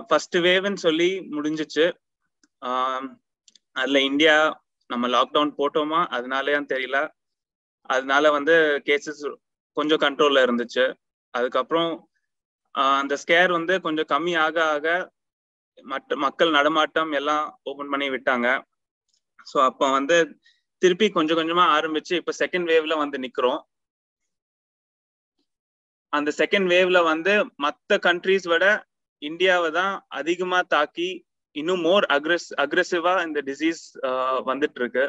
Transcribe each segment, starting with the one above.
First வேவ்னு சொல்லி முடிஞ்சிச்சு. அதுல இந்தியா நம்ம லாக்டவுன் போட்டோமா அதனாலயான்னு தெரியல, அதனால வந்து கேசஸ் கொஞ்சம் கண்ட்ரோல்ல இருந்துச்சு. அதுக்கப்புறம் அந்த ஸ்கேர் வந்து கொஞ்சம் கம்மி ஆக ஆக மக்கள் நடமாட்டம் எல்லாம் ஓபன் பண்ணி விட்டாங்க. ஸோ அப்போ வந்து திருப்பி கொஞ்சம் கொஞ்சமா ஆரம்பிச்சு இப்ப செகண்ட் வேவ்ல வந்து நிக்கிறோம். அந்த செகண்ட் வேவ்ல வந்து மற்ற கண்ட்ரீஸ் விட இந்தியாவை தான் அதிகமா தாக்கி இன்னும் மோர் அக்ரெசிவா இந்த டிசீஸ் வந்துட்டு இருக்கு.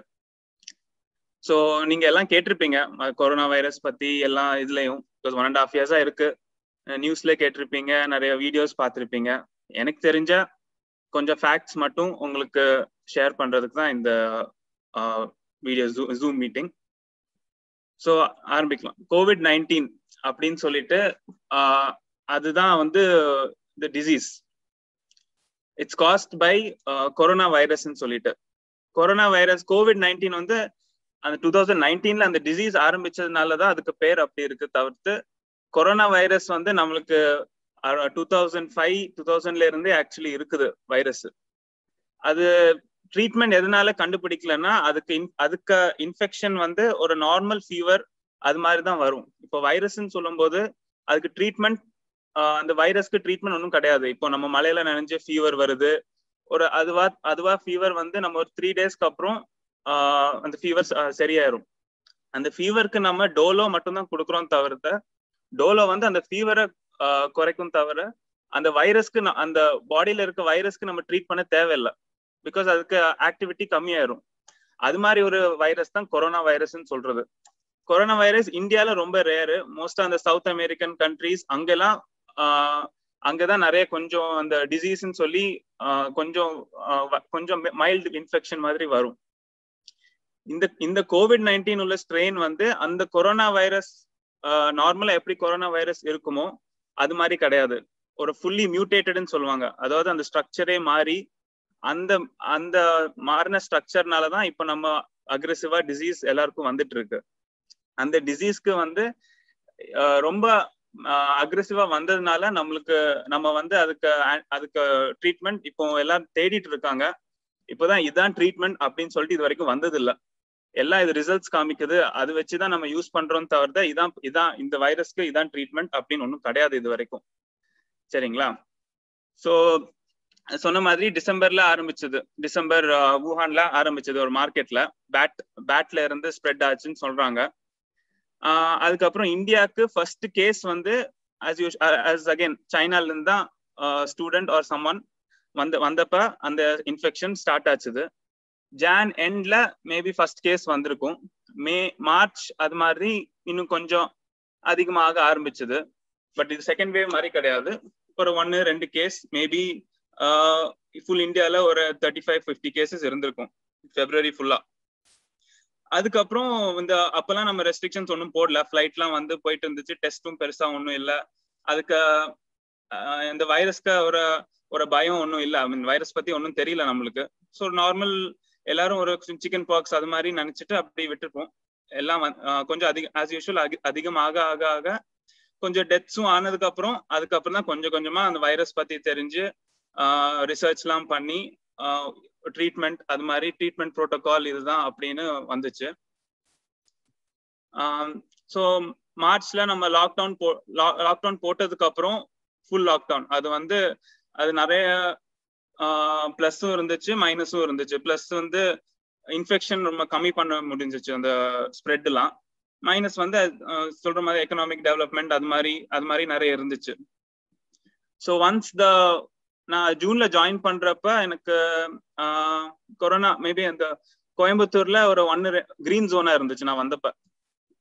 ஸோ நீங்க எல்லாம் கேட்டிருப்பீங்க கொரோனா வைரஸ் பத்தி எல்லாம் இதுலயும் 1.5 years இருக்கு, நியூஸ்ல கேட்டிருப்பீங்க, நிறைய வீடியோஸ் பார்த்திருப்பீங்க. எனக்கு தெரிஞ்ச கொஞ்சம் ஃபேக்ட்ஸ் மட்டும் உங்களுக்கு ஷேர் பண்றதுக்கு தான் இந்த வீடியோ ஜூம் மீட்டிங். ஸோ ஆரம்பிக்கலாம். COVID-19 அப்படின்னு சொல்லிட்டு அதுதான் வந்து இந்த disease. It's caused by corona வைரஸ்ன்னு சொல்லிட்டு. கொரோனா வைரஸ் COVID-19 வந்து அந்த 2019ல அந்த டிசீஸ் ஆரம்பிச்சதுனாலதான் அதுக்கு பேர் அப்படி இருக்கு தவிர்த்து கொரோனா வைரஸ் வந்து நம்மளுக்கு 2005-2000ல இருந்தே ஆக்சுவலி இருக்குது வைரஸ். அது ட்ரீட்மெண்ட் எதனால கண்டுபிடிக்கலன்னா அதுக்கு இன்ஃபெக்ஷன் வந்து ஒரு நார்மல் ஃபீவர் அது மாதிரி தான் வரும். இப்போ வைரஸ்ன்னு சொல்லும் போது அதுக்கு ட்ரீட்மெண்ட், அந்த வைரஸ்க்கு ட்ரீட்மெண்ட் ஒன்றும் கிடையாது. இப்போ நம்ம மழையில நனைஞ்சு ஃபீவர் வருது, ஒரு அதுவா ஃபீவர் வந்து நம்ம ஒரு 3 daysக்கு அப்புறம் அந்த ஃபீவர் சரியாயிரும். அந்த ஃபீவருக்கு நம்ம டோலோ மட்டும்தான் கொடுக்குறோம் தவிர்த்து டோலோ வந்து அந்த ஃபீவரை குறைக்கும் தவிர அந்த வைரஸ்க்கு அந்த பாடியில இருக்க வைரஸ்க்கு நம்ம ட்ரீட் பண்ண தேவையில்லை. பிகாஸ் அதுக்கு ஆக்டிவிட்டி கம்மியாயிரும். அது மாதிரி ஒரு வைரஸ் தான் கொரோனா வைரஸ்ன்னு சொல்றது. கொரோனா வைரஸ் இந்தியால ரொம்ப ரேரு. மோஸ்டா அந்த சவுத் அமெரிக்கன் கண்ட்ரீஸ் அங்கெல்லாம் அங்கதான் நிறைய கொஞ்சம் அந்த டிசீஸ்ன்னு சொல்லி கொஞ்சம் மைல்டு இன்ஃபெக்ஷன் மாதிரி வரும். இந்த COVID-19 உள்ள ஸ்ட்ரெயின் வந்து அந்த கொரோனா வைரஸ் நார்மலா எப்படி கொரோனா வைரஸ் இருக்குமோ அது மாதிரி கிடையாது. ஒரு ஃபுல்லி மியூட்டேட்டட்னு சொல்லுவாங்க. அதாவது அந்த ஸ்ட்ரக்சரே மாறி அந்த மாறின ஸ்ட்ரக்சர்னாலதான் இப்ப நம்ம அக்ரெசிவா டிசீஸ் எல்லாருக்கும் வந்துட்டு இருக்கு. அந்த டிசீஸ்க்கு வந்து ரொம்ப அக்ரெசிவா வந்ததுனால நம்ம வந்து அதுக்கு ட்ரீட்மெண்ட் இப்போ எல்லாரும் தேடிட்டு இருக்காங்க. இப்போதான் இதான் ட்ரீட்மெண்ட் அப்படின்னு சொல்லிட்டு இது வரைக்கும் வந்தது இல்லை. எல்லாம் இது ரிசல்ட்ஸ் காமிக்குது, அது வச்சுதான் நம்ம யூஸ் பண்றோம் தவிர இதான் இந்த வைரஸ்க்கு இதான் ட்ரீட்மெண்ட் அப்படின்னு ஒன்றும் கிடையாது இது வரைக்கும். சரிங்களா? ஸோ சொன்ன மாதிரி டிசம்பர்ல ஆரம்பிச்சது. டிசம்பர் வூஹான்ல ஆரம்பிச்சது ஒரு மார்க்கெட்ல பேட்ல இருந்து ஸ்ப்ரெட் ஆச்சுன்னு சொல்றாங்க. அதுக்கப்புறம் இந்தியாவுக்கு ஃபர்ஸ்ட் கேஸ் வந்து அகைன் சைனால இருந்து தான் ஸ்டூடெண்ட் ஆர் சம்மன் வந்தப்ப அந்த இன்ஃபெக்ஷன் ஸ்டார்ட் ஆச்சுது. ஜான் எண்ட்ல மேபி ஃபர்ஸ்ட் கேஸ் வந்திருக்கும். மார்ச் அது மாதிரி இன்னும் கொஞ்சம் அதிகமாக ஆரம்பிச்சது. பட் இது செகண்ட் வேவ் மாதிரி கிடையாது. ஒரு 1-2 கேஸ் மேபி ஃபுல் இந்தியால ஒரு 35-50 கேசஸ் இருந்திருக்கும் பிப்ரவரி ஃபுல்லா. அதுக்கப்புறம் அப்பெல்லாம் நம்ம ரெஸ்ட்ரிக்ஷன்ஸ் ஒன்றும் போடல, ஃபிளைட்லாம் வந்து போயிட்டு இருந்துச்சு, டெஸ்ட்டும் பெருசா ஒன்றும் இல்லை. அதுக்கு இந்த வைரஸ்க்கு ஒரு பயம் ஒன்றும் இல்லை. ஐ மீன் வைரஸ் பத்தி ஒன்றும் தெரியல நம்மளுக்கு. ஸோ நார்மல் எல்லாரும் ஒரு சிக்கன் பாக்ஸ் அது மாதிரி நினைச்சிட்டு அப்படி விட்டுருப்போம். எல்லாம் கொஞ்சம் ஆஸ் யூஷுவல் அதிகமாக ஆக ஆக கொஞ்சம் டெத்ஸும் அதுக்கப்புறம் தான் கொஞ்சம் கொஞ்சமா அந்த வைரஸ் பத்தி தெரிஞ்சு ரிசர்ச் எல்லாம் பண்ணி ட்ரீட்மெண்ட் அது மாதிரி ட்ரீட்மெண்ட் ப்ரோட்டோகால் இதுதான் அப்படின்னு வந்துச்சு. ஸோ மார்ச்ல நம்ம லாக்டவுன் போட்டதுக்கு அப்புறம் ஃபுல் லாக்டவுன் அது நிறைய பிளஸும் இருந்துச்சு மைனஸும் இருந்துச்சு. பிளஸ் வந்து இன்ஃபெக்ஷன் ரொம்ப கம்மி பண்ண முடிஞ்சிச்சு அந்த ஸ்ப்ரெட் எல்லாம். மைனஸ் வந்து சொல்ற மாதிரி எக்கனாமிக் டெவலப்மெண்ட் அது மாதிரி நிறைய இருந்துச்சு. ஸோ ஒன்ஸ் நான் ஜூன்ல ஜாயின் பண்றப்ப எனக்கு கொரோனா மேபி அந்த கோயம்புத்தூர்ல ஒரு 1 கிரீன் ஜோனா இருந்துச்சு. நான் வந்தப்ப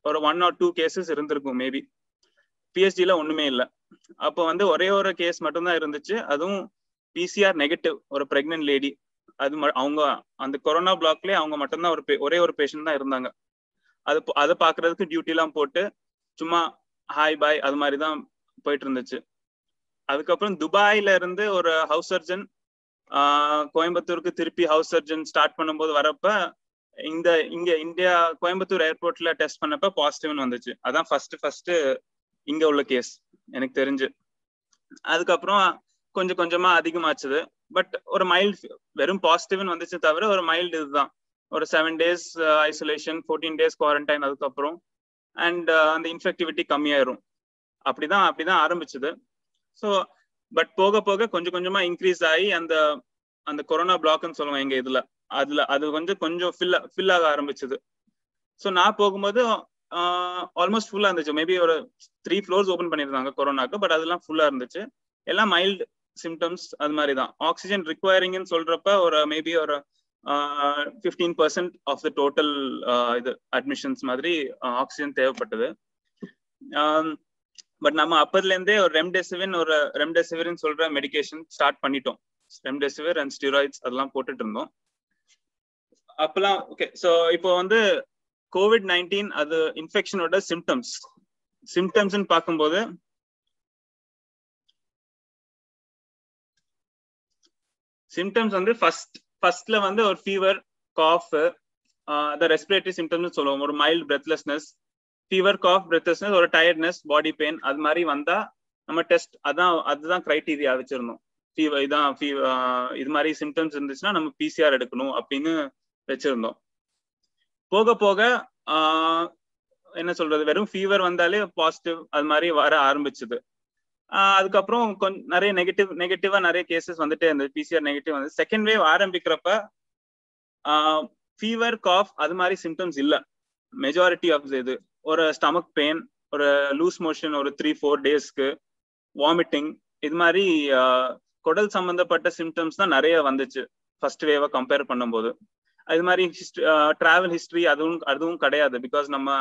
ஒரு 1 or 2 கேசஸ் இருந்திருக்கும் மேபி. பிஎஸ்டில ஒண்ணுமே இல்லை. அப்போ வந்து ஒரே ஒரு கேஸ் மட்டும்தான் இருந்துச்சு, அதுவும் PCR நெகட்டிவ், ஒரு பிரெக்னன்ட் லேடி. அவங்க அந்த கொரோனா பிளாக்லயே அவங்க மட்டும்தான் ஒரே ஒரு பேஷண்ட் தான் இருந்தாங்க. அதை பாக்குறதுக்கு டியூட்டி எல்லாம் போட்டு சும்மா ஹாய் பாய் அது மாதிரிதான் போயிட்டு இருந்துச்சு. அதுக்கப்புறம் துபாயில இருந்து ஒரு ஹவுஸ் சர்ஜன் கோயம்புத்தூருக்கு திருப்பி ஹவுஸ் சர்ஜன் ஸ்டார்ட் பண்ணும்போது வரப்ப இங்க இந்தியா கோயம்புத்தூர் ஏர்போர்ட்ல டெஸ்ட் பண்ணப்ப பாசிட்டிவ்னு வந்துச்சு. அதான் ஃபர்ஸ்ட் இங்க உள்ள கேஸ் எனக்கு தெரிஞ்சு. அதுக்கப்புறம் கொஞ்சம் கொஞ்சமா அதிகமாச்சுது. பட் ஒரு மைல்டு, வெறும் பாசிட்டிவ்னு வந்துச்சு தவிர ஒரு மைல்டு இதுதான். ஒரு 7 days ஐசோலேஷன், 14 days குவாரண்டைன், அதுக்கப்புறம் அண்ட் அந்த இன்ஃபெக்டிவிட்டி கம்மியாயிரும். அப்படிதான் ஆரம்பிச்சது. ஸோ பட் போக போக கொஞ்சம் கொஞ்சமா இன்க்ரீஸ் ஆகி அந்த கொரோனா பிளாக்னு சொல்லுவோம் எங்க இதுல, அது கொஞ்சம் ஃபில் ஆக ஆரம்பிச்சது. ஸோ நான் போகும்போது ஆல்மோஸ்ட் ஃபுல்லா இருந்துச்சு. மேபி ஒரு 3 floors ஓபன் பண்ணியிருந்தாங்க கொரோனாக்கு, பட் அதெல்லாம் ஃபுல்லா இருந்துச்சு. எல்லாம் மைல்டு சிம்டம்ஸ் அது மாதிரி தான். ஆக்சிஜன் ரிக்வயரிங்னு சொல்றப்ப ஒரு மேபி ஒரு 15% ஆஃப் த டோட்டல் இது அட்மிஷன்ஸ் மாதிரி ஆக்சிஜன் தேவைப்பட்டது. பட் நம்ம அப்பதுல இருந்தே ஒரு ரெம்டெசிவிர்னு சொல்ற மெடிகேஷன் ஸ்டார்ட் பண்ணிட்டோம். ரெம்டெசிவிர் அண்ட் ஸ்டீராய்ட்ஸ் அதெல்லாம் போட்டுட்டு இருந்தோம் அப்பெல்லாம். ஓகே, ஸோ இப்போ COVID-19 அது இன்ஃபெக்ஷனோட சிம்டம்ஸ் பார்க்கும்போது சிம்டம்ஸ் ஃபர்ஸ்ட்ல ஒரு ஃபீவர், காஃப், ரெஸ்பிரேட்டரி சிம்டம்ஸ் சொல்லுவோம். ஒரு mild breathlessness, fever, cough, breathlessness, ஒரு டயர்ட்னஸ், பாடி பெயின், அது மாதிரி வந்தா நம்ம டெஸ்ட் அதுதான் கிரைட்டீரியா வச்சிருந்தோம். ஃபீவர் இது மாதிரி சிம்டம்ஸ் இருந்துச்சுன்னா நம்ம PCR எடுக்கணும் அப்படின்னு வச்சிருந்தோம். போக போக என்ன சொல்றது, வெறும் ஃபீவர் வந்தாலே பாசிட்டிவ் அது மாதிரி வர ஆரம்பிச்சுது. அதுக்கப்புறம் கொஞ்சம் நிறைய நெகட்டிவா நிறைய கேசஸ் வந்துட்டே இருந்தது. PCR நெகட்டிவ் வந்து செகண்ட் வேவ் ஆரம்பிக்கிறப்ப ஃபீவர், காஃப் அது மாதிரி சிம்டம்ஸ் இல்ல. மெஜாரிட்டி ஆஃப் இது ஒரு ஸ்டமக் பெயின், ஒரு லூஸ் மோஷன் ஒரு 3-4 daysக்கு, வாமிட்டிங், இது மாதிரி குடல் சம்பந்தப்பட்ட சிம்டம்ஸ் தான் நிறைய வந்துச்சு ஃபர்ஸ்ட் வேவை கம்பேர் பண்ணும்போது. அது மாதிரி டிராவல் ஹிஸ்டரி அதுவும் கிடையாது. பிகாஸ் நம்ம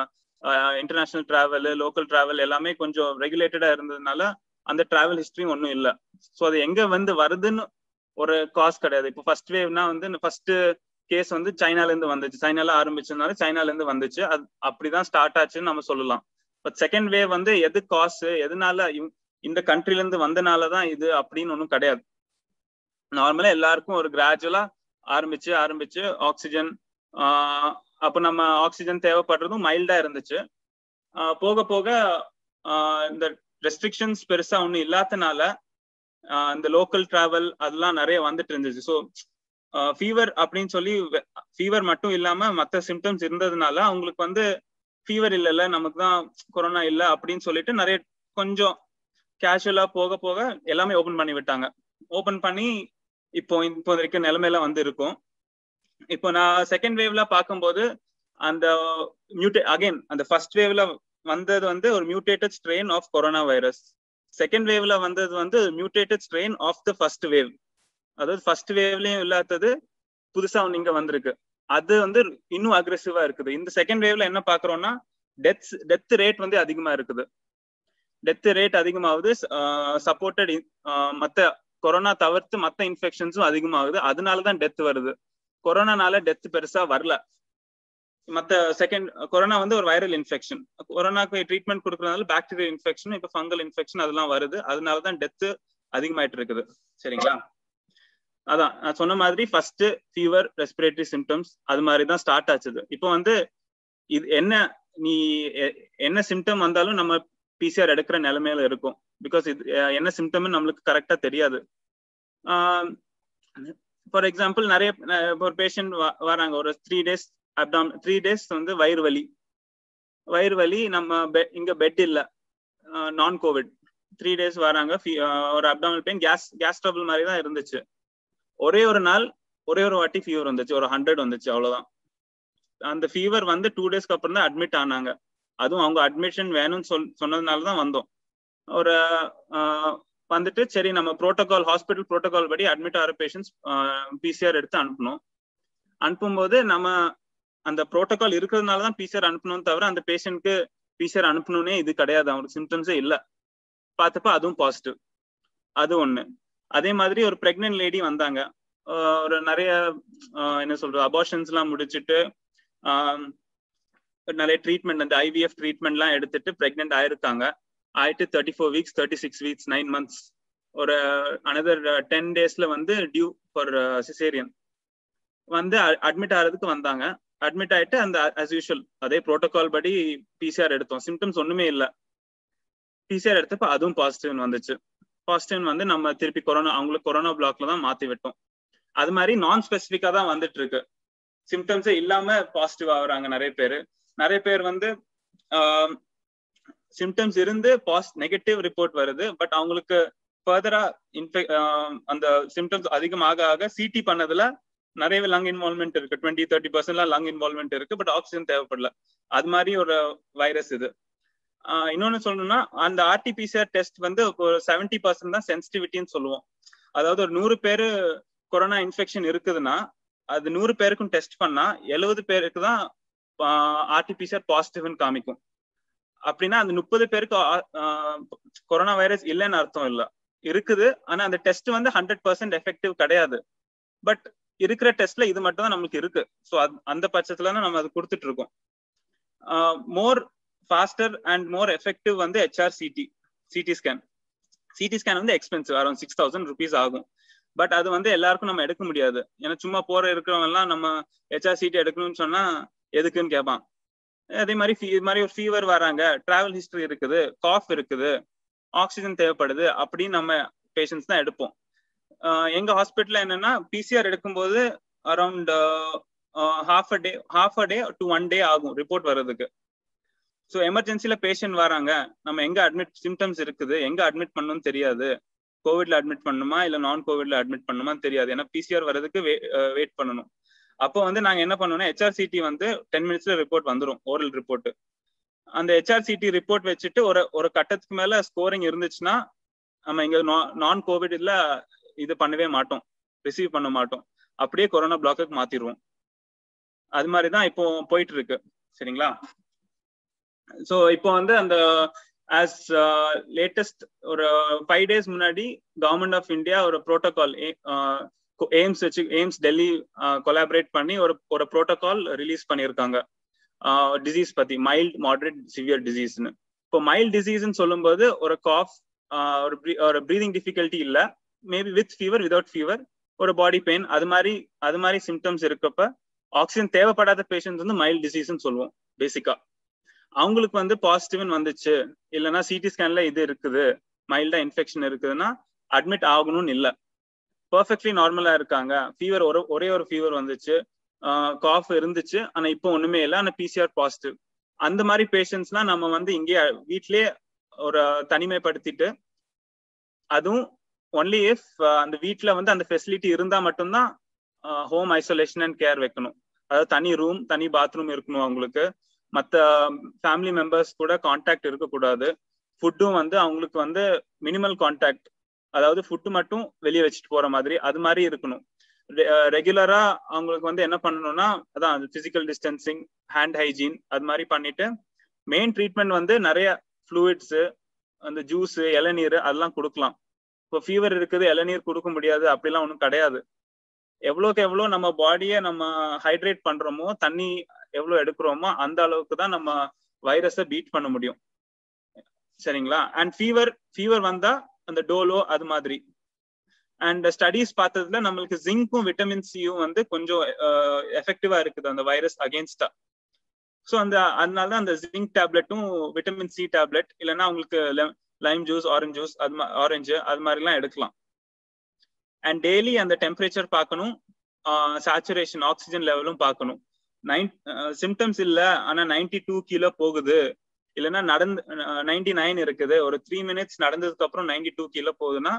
இன்டர்நேஷனல் டிராவல், லோக்கல் டிராவல் எல்லாமே கொஞ்சம் ரெகுலேட்டடா இருந்ததுனால அந்த டிராவல் ஹிஸ்டரி ஒன்றும் இல்லை. ஸோ அது எங்க வருதுன்னு ஒரு காஸ் கிடையாது. இப்போ ஃபர்ஸ்ட் வேவ்னா ஃபர்ஸ்ட் கேஸ் சைனால இருந்து வந்துச்சு. சைனால ஆரம்பிச்சதுனால சைனால இருந்து வந்துச்சு. அது அப்படிதான் ஸ்டார்ட் ஆச்சுன்னு நம்ம சொல்லலாம். பட் செகண்ட் வேவ் எது காஸ், எதனால இந்த கண்ட்ரில இருந்து வந்தனாலதான் இது அப்படின்னு ஒன்றும் கிடையாது. நார்மலா எல்லாருக்கும் ஒரு கிராஜுவலா ஆரம்பிச்சு ஆக்சிஜன், அப்போ நம்ம ஆக்சிஜன் தேவைப்படுறதும் மைல்டா இருந்துச்சு. போக போக இந்த ரெஸ்ட்ரிக்ஷன்ஸ் பெருசா ஒன்றும் இல்லாதனால இந்த லோக்கல் டிராவல் அதெல்லாம் நிறைய வந்துட்டு இருந்துச்சு. ஸோ ஃபீவர் அப்படின்னு சொல்லி ஃபீவர் மட்டும் இல்லாம மற்ற சிம்டம்ஸ் இருந்ததுனால அவங்களுக்கு ஃபீவர் இல்லைல்ல, நமக்கு தான் கொரோனா இல்லை அப்படின்னு சொல்லிட்டு நிறைய கொஞ்சம் கேஷுவலா போக போக எல்லாமே ஓபன் பண்ணி விட்டாங்க. ஓபன் பண்ணி இப்போ வரைக்கும் நிலைமையில இருக்கும். இப்போ நான் செகண்ட் வேவ்ல பார்க்கும்போது அந்த அகைன் அந்த ஃபர்ஸ்ட் வேவ்ல வந்தது ஒரு mutated strain of corona virus. Second வேவ்ல வந்தது mutated strain of the first wave. அதாவது ஃபர்ஸ்ட் வேவ்லயும் இல்லாதது புதுசா இங்க வந்திருக்கு. அது இன்னும் அக்ரெசிவா இருக்குது. இந்த செகண்ட் வேவ்ல என்ன பாக்குறோம்னா டெத் ரேட் அதிகமா இருக்குது. டெத் ரேட் அதிகமாகுது. சப்போர்ட்டட் மத்த கொரோனா தவிர்த்து மத்த இன்ஃபெக்ஷன்ஸும் அதிகமாகுது. அதனாலதான் டெத் வருது. கொரோனானால டெத் பெருசா வரல. மத்த செகண்ட் கொரோனா ஒரு வைரல் இன்ஃபெக்ஷன். கொரோனாக்கு ட்ரீட்மெண்ட் கொடுக்கறதுனால பாக்டீரியல் இன்ஃபெக்ஷன், இப்ப ஃபங்கல் இன்ஃபெக்ஷன் அதெல்லாம் வருது. அதனாலதான் டெத் அதிகமாயிட்டு இருக்குது. சரிங்களா? அதான் நான் சொன்ன மாதிரி ஃபர்ஸ்ட் ஃபீவர், ரெஸ்பிரேட்டரி சிம்டம்ஸ் அது மாதிரிதான் ஸ்டார்ட் ஆச்சுது. இப்போ இது என்ன சிம்டம் வந்தாலும் நம்ம PCR எடுக்கிற நிலைமையில இருக்கும். பிகாஸ் இது என்ன சிம்டம் நம்மளுக்கு கரெக்டா தெரியாது. ஃபார் எக்ஸாம்பிள் நிறைய ஒரு பேஷண்ட் வராங்க, ஒரு 3 days 3 days வயிறு வலி, நம்ம இங்க பெட் இல்ல, நான் கோவிட் 3 days வராங்க, ஒரு அப்டாமினல் பெயின், கேஸ் ட்ரபிள் மாதிரி தான் இருந்துச்சு. ஒரே ஒரு வாட்டி ஃபீவர் வந்துச்சு, ஒரு 100 வந்துச்சு, அவ்வளவுதான். அந்த ஃபீவர் 2 daysக்கு அப்புறம் தான் அட்மிட் ஆனாங்க. அதுவும் அவங்க அட்மிஷன் வேணும்னு சொன்னதுனாலதான் வந்தோம். ஒரு வந்துட்டு சரி நம்ம ஹாஸ்பிட்டல் ப்ரோட்டோகால் படி அட்மிட் ஆகிற பேஷண்ட்ஸ் PCR எடுத்து அனுப்பணும். அனுப்பும்போது நம்ம அந்த ப்ரோட்டோகால் இருக்கிறதுனாலதான் PCR அனுப்பணும் தவிர அந்த பேஷண்ட்க்கு PCR அனுப்பணும்னே இது கிடையாது. அவங்களுக்கு சிம்டம்ஸே இல்லை. பார்த்தப்ப அதுவும் பாசிட்டிவ். அது ஒண்ணு. அதே மாதிரி ஒரு பிரெக்னென்ட் லேடி வந்தாங்க. ஒரு நிறைய என்ன சொல்றது அபார்ஷன்ஸ் எல்லாம் முடிச்சுட்டு நிறைய ட்ரீட்மெண்ட், அந்த IVF ட்ரீட்மெண்ட்லாம் எடுத்துட்டு பிரெக்னென்ட் ஆயிருக்காங்க. ஆயிட்டு 34 weeks 36 weeks 9 months, ஒரு அனதர் 10 daysல டியூ ஃபார் சிசேரியன் அட்மிட் ஆகிறதுக்கு வந்தாங்க. அட்மிட் ஆயிட்டு அந்த as usual அதே ப்ரோட்டோகால் படி PCR எடுத்தோம். சிம்டம்ஸ் ஒண்ணுமே இல்லை. PCR எடுத்தப்ப அதுவும் பாசிட்டிவ் வந்துச்சு. பாசிட்டிவ் வந்து நம்ம திருப்பி அவங்களுக்கு கொரோனா பிளாக்ல தான் மாத்தி விட்டோம். அது மாதிரி நான் ஸ்பெசிஃபிக்கா தான் வந்துட்டு இருக்கு. சிம்டம்ஸே இல்லாம பாசிட்டிவ் ஆகுறாங்க நிறைய பேர் வந்து சிம்டம்ஸ் இருந்து நெகட்டிவ் ரிப்போர்ட் வருது. பட் அவங்களுக்கு ஃபர்தரா அந்த சிம்டம்ஸ் அதிகமாக சிடி பண்ணதுல நிறைய லங் இன்வால்வ்மெண்ட் இருக்கு. 20-30% லங் இன்வால்வ்மெண்ட் இருக்கு. பட் ஆக்சிஜன் தேவைப்படல. அது மாதிரி ஒரு வைரஸ் இது. இன்னொன்னு சொல்லணும்னா அந்த ஆர்டிபிசிஆர் டெஸ்ட் வந்து ஒரு 70% தான் சென்சிட்டிவிட்டின்னு சொல்லுவோம். அதாவது ஒரு 100 பேரு கொரோனா இன்ஃபெக்ஷன் இருக்குதுன்னா அது 100 பேருக்கும் டெஸ்ட் பண்ணா 70 பேருக்கு தான் ஆர்டிபிசிஆர் பாசிட்டிவ்னு காமிக்கும். அப்படின்னா அந்த 30 பேருக்கு கொரோனா வைரஸ் இல்லைன்னு அர்த்தம் இல்ல, இருக்குது. ஆனா அந்த டெஸ்ட் வந்து 100% எஃபெக்டிவ் கிடையாது. பட் இருக்கிற டெஸ்ட்ல இது மட்டும் தான் நமக்கு இருக்கு. ஸோ அந்த பட்சத்துல தான் நம்ம அது கொடுத்துட்டு இருக்கோம். மோர் ஃபாஸ்டர் அண்ட் மோர் எஃபெக்டிவ் வந்து சிடி ஸ்கேன் வந்து எக்ஸ்பென்சிவ், அரௌண்ட் 6000 rupees ஆகும். பட் அது வந்து எல்லாருக்கும் நம்ம எடுக்க முடியாது. ஏன்னா சும்மா இருக்கிறவங்க எல்லாம் நம்ம HRCT எடுக்கணும்னு சொன்னா எதுக்குன்னு கேட்பான். அதே மாதிரி ஒரு ஃபீவர் வராங்க, டிராவல் ஹிஸ்டரி இருக்குது, காஃப் இருக்குது, ஆக்சிஜன் தேவைப்படுது அப்படின்னு நம்ம பேஷண்ட்ஸ் தான் எடுப்போம். எங்க ஹாஸ்பிட்டல்ல என்னன்னா பிசிஆர் எடுக்கும்போது around half a day to 1 day ஆகும் ரிப்போர்ட் வர்றதுக்கு. ஸோ எமர்ஜென்சில பேஷண்ட் வராங்க, நம்ம எங்க சிம்டம்ஸ் இருக்குது, எங்க அட்மிட் பண்ணணும்னு தெரியாது. கோவிட்ல அட்மிட் பண்ணுமா இல்ல நான் கோவிட்ல அட்மிட் பண்ணுமா தெரியாது. ஏன்னா பிசிஆர் வர்றதுக்கு வெயிட் பண்ணணும். அப்போ வந்து நாங்க என்ன பண்ணோம்னா HRCT வந்து 10 minutes ரிப்போர்ட் வந்துடும், ஓரல் ரிப்போர்ட். அந்த HRCT ரிப்போர்ட் வச்சுட்டு ஒரு கட்டத்துக்கு மேல ஸ்கோரிங் இருந்துச்சுன்னா நம்ம இங்க நான் கோவிட்ல இது பண்ணவே மாட்டோம், ரிசீவ் பண்ண மாட்டோம். அப்படியே கொரோனா பிளாக்கு மாத்திடுவோம். அது மாதிரிதான் இப்போ போயிட்டு இருக்கு. சரிங்களா? ஸோ இப்போ வந்து அந்த ஆஸ் லேட்டஸ்ட் ஒரு 5 days முன்னாடி கவர்மெண்ட் ஆஃப் இந்தியா ஒரு ப்ரோட்டோகால் எய்ம்ஸ் டெல்லி கொலாபரேட் பண்ணி ஒரு ப்ரோட்டோகால் ரிலீஸ் பண்ணியிருக்காங்க டிசீஸ் பத்தி, மைல்ட் மாடரேட் சிவியர் டிசீஸ்னு. இப்போ மைல்ட் டிசீஸ்ன்னு சொல்லும்போது ஒரு காஃப், ஒரு ப்ரீதிங் டிஃபிகல்ட்டி இல்ல, maybe with fever without fever, ஒரு பாடி பெயின், அது மாதிரி சிம்டம்ஸ் இருக்கப்ப ஆக்சிஜன் தேவைப்படாத பேஷண்ட்ஸ் வந்து மைல்ட் டிசீஸ்ன்னு சொல்லுவோம். பேசிக்கா அவங்களுக்கு வந்து பாசிட்டிவ்னு வந்துச்சு, இல்லைன்னா சிடி ஸ்கேன்ல இது இருக்குது, மைல்டா இன்ஃபெக்ஷன் இருக்குதுன்னா அட்மிட் ஆகணும்னு இல்லை. பர்ஃபெக்ட்லி நார்மலா இருக்காங்க, ஃபீவர் ஒரே ஒரு ஃபீவர் வந்துச்சு, காஃப் இருந்துச்சு, ஆனா இப்போ ஒண்ணுமே இல்லை, ஆனா பிசிஆர் பாசிட்டிவ், அந்த மாதிரி பேஷண்ட்ஸ்லாம் நம்ம வந்து இங்கே வீட்லயே ஒரு தனிமைப்படுத்திட்டு, அதுவும் ஒன்லி இஃப் அந்த வீட்டுல வந்து அந்த ஃபெசிலிட்டி இருந்தா மட்டும்தான் ஹோம் ஐசோலேஷன் அண்ட் கேர் வைக்கணும். அதாவது தனி ரூம், தனி பாத்ரூம் இருக்கணும் அவங்களுக்கு. மற்ற ஃபேமிலி மெம்பர்ஸ் கூட கான்டாக்ட் இருக்கக்கூடாது. ஃபுட்டும் வந்து அவங்களுக்கு வந்து மினிமல் கான்டாக்ட், அதாவது ஃபுட்டு மட்டும் வெளியே வச்சுட்டு போற மாதிரி, அது மாதிரி இருக்கணும். ரெகுலரா அவங்களுக்கு வந்து என்ன பண்ணணும்னா அதான் பிசிக்கல் டிஸ்டன்சிங், ஹேண்ட் ஹைஜீன், அது மாதிரி பண்ணிட்டு மெயின் ட்ரீட்மெண்ட் வந்து நிறைய ஃப்ளூயிட்ஸ், அந்த ஜூஸ், இளநீர் அதெல்லாம் கொடுக்கலாம். இப்போ ஃபீவர் இருக்குது இளநீர் கொடுக்க முடியாது அப்படிலாம் ஒன்றும் கிடையாது. எவ்வளோக்கு எவ்வளோ நம்ம பாடியை நம்ம ஹைட்ரேட் பண்றோமோ, தண்ணி எவ்வளோ எடுக்கிறோமோ அந்த அளவுக்கு தான் நம்ம வைரஸை பீட் பண்ண முடியும். சரிங்களா? அண்ட் ஃபீவர் வந்தா அந்த டோலோ அது மாதிரி. அண்ட் ஸ்டடீஸ் பார்த்ததுல நம்மளுக்கு ஜிங்க்கும் விட்டமின் சியும் வந்து கொஞ்சம் எஃபெக்டிவா இருக்குது அந்த வைரஸ் அகேன்ஸ்டா. ஸோ அதனால அந்த ஜிங்க் டேப்லெட்டும் விட்டமின் சி டேப்லெட், இல்லைன்னா அவங்களுக்கு லைம் ஜூஸ், ஆரஞ்சு அது மாதிரிலாம் எடுக்கலாம். அண்ட் டெய்லி அந்த டெம்பரேச்சர் பார்க்கணும், சேச்சுரேஷன் ஆக்சிஜன் லெவலும் பார்க்கணும். சிம்டம்ஸ் இல்ல ஆனா 92 கிலோ போகுது, இல்லைன்னா 99 இருக்குது, ஒரு 3 minutes நடந்ததுக்கு அப்புறம் 92 கிலோ போகுதுன்னா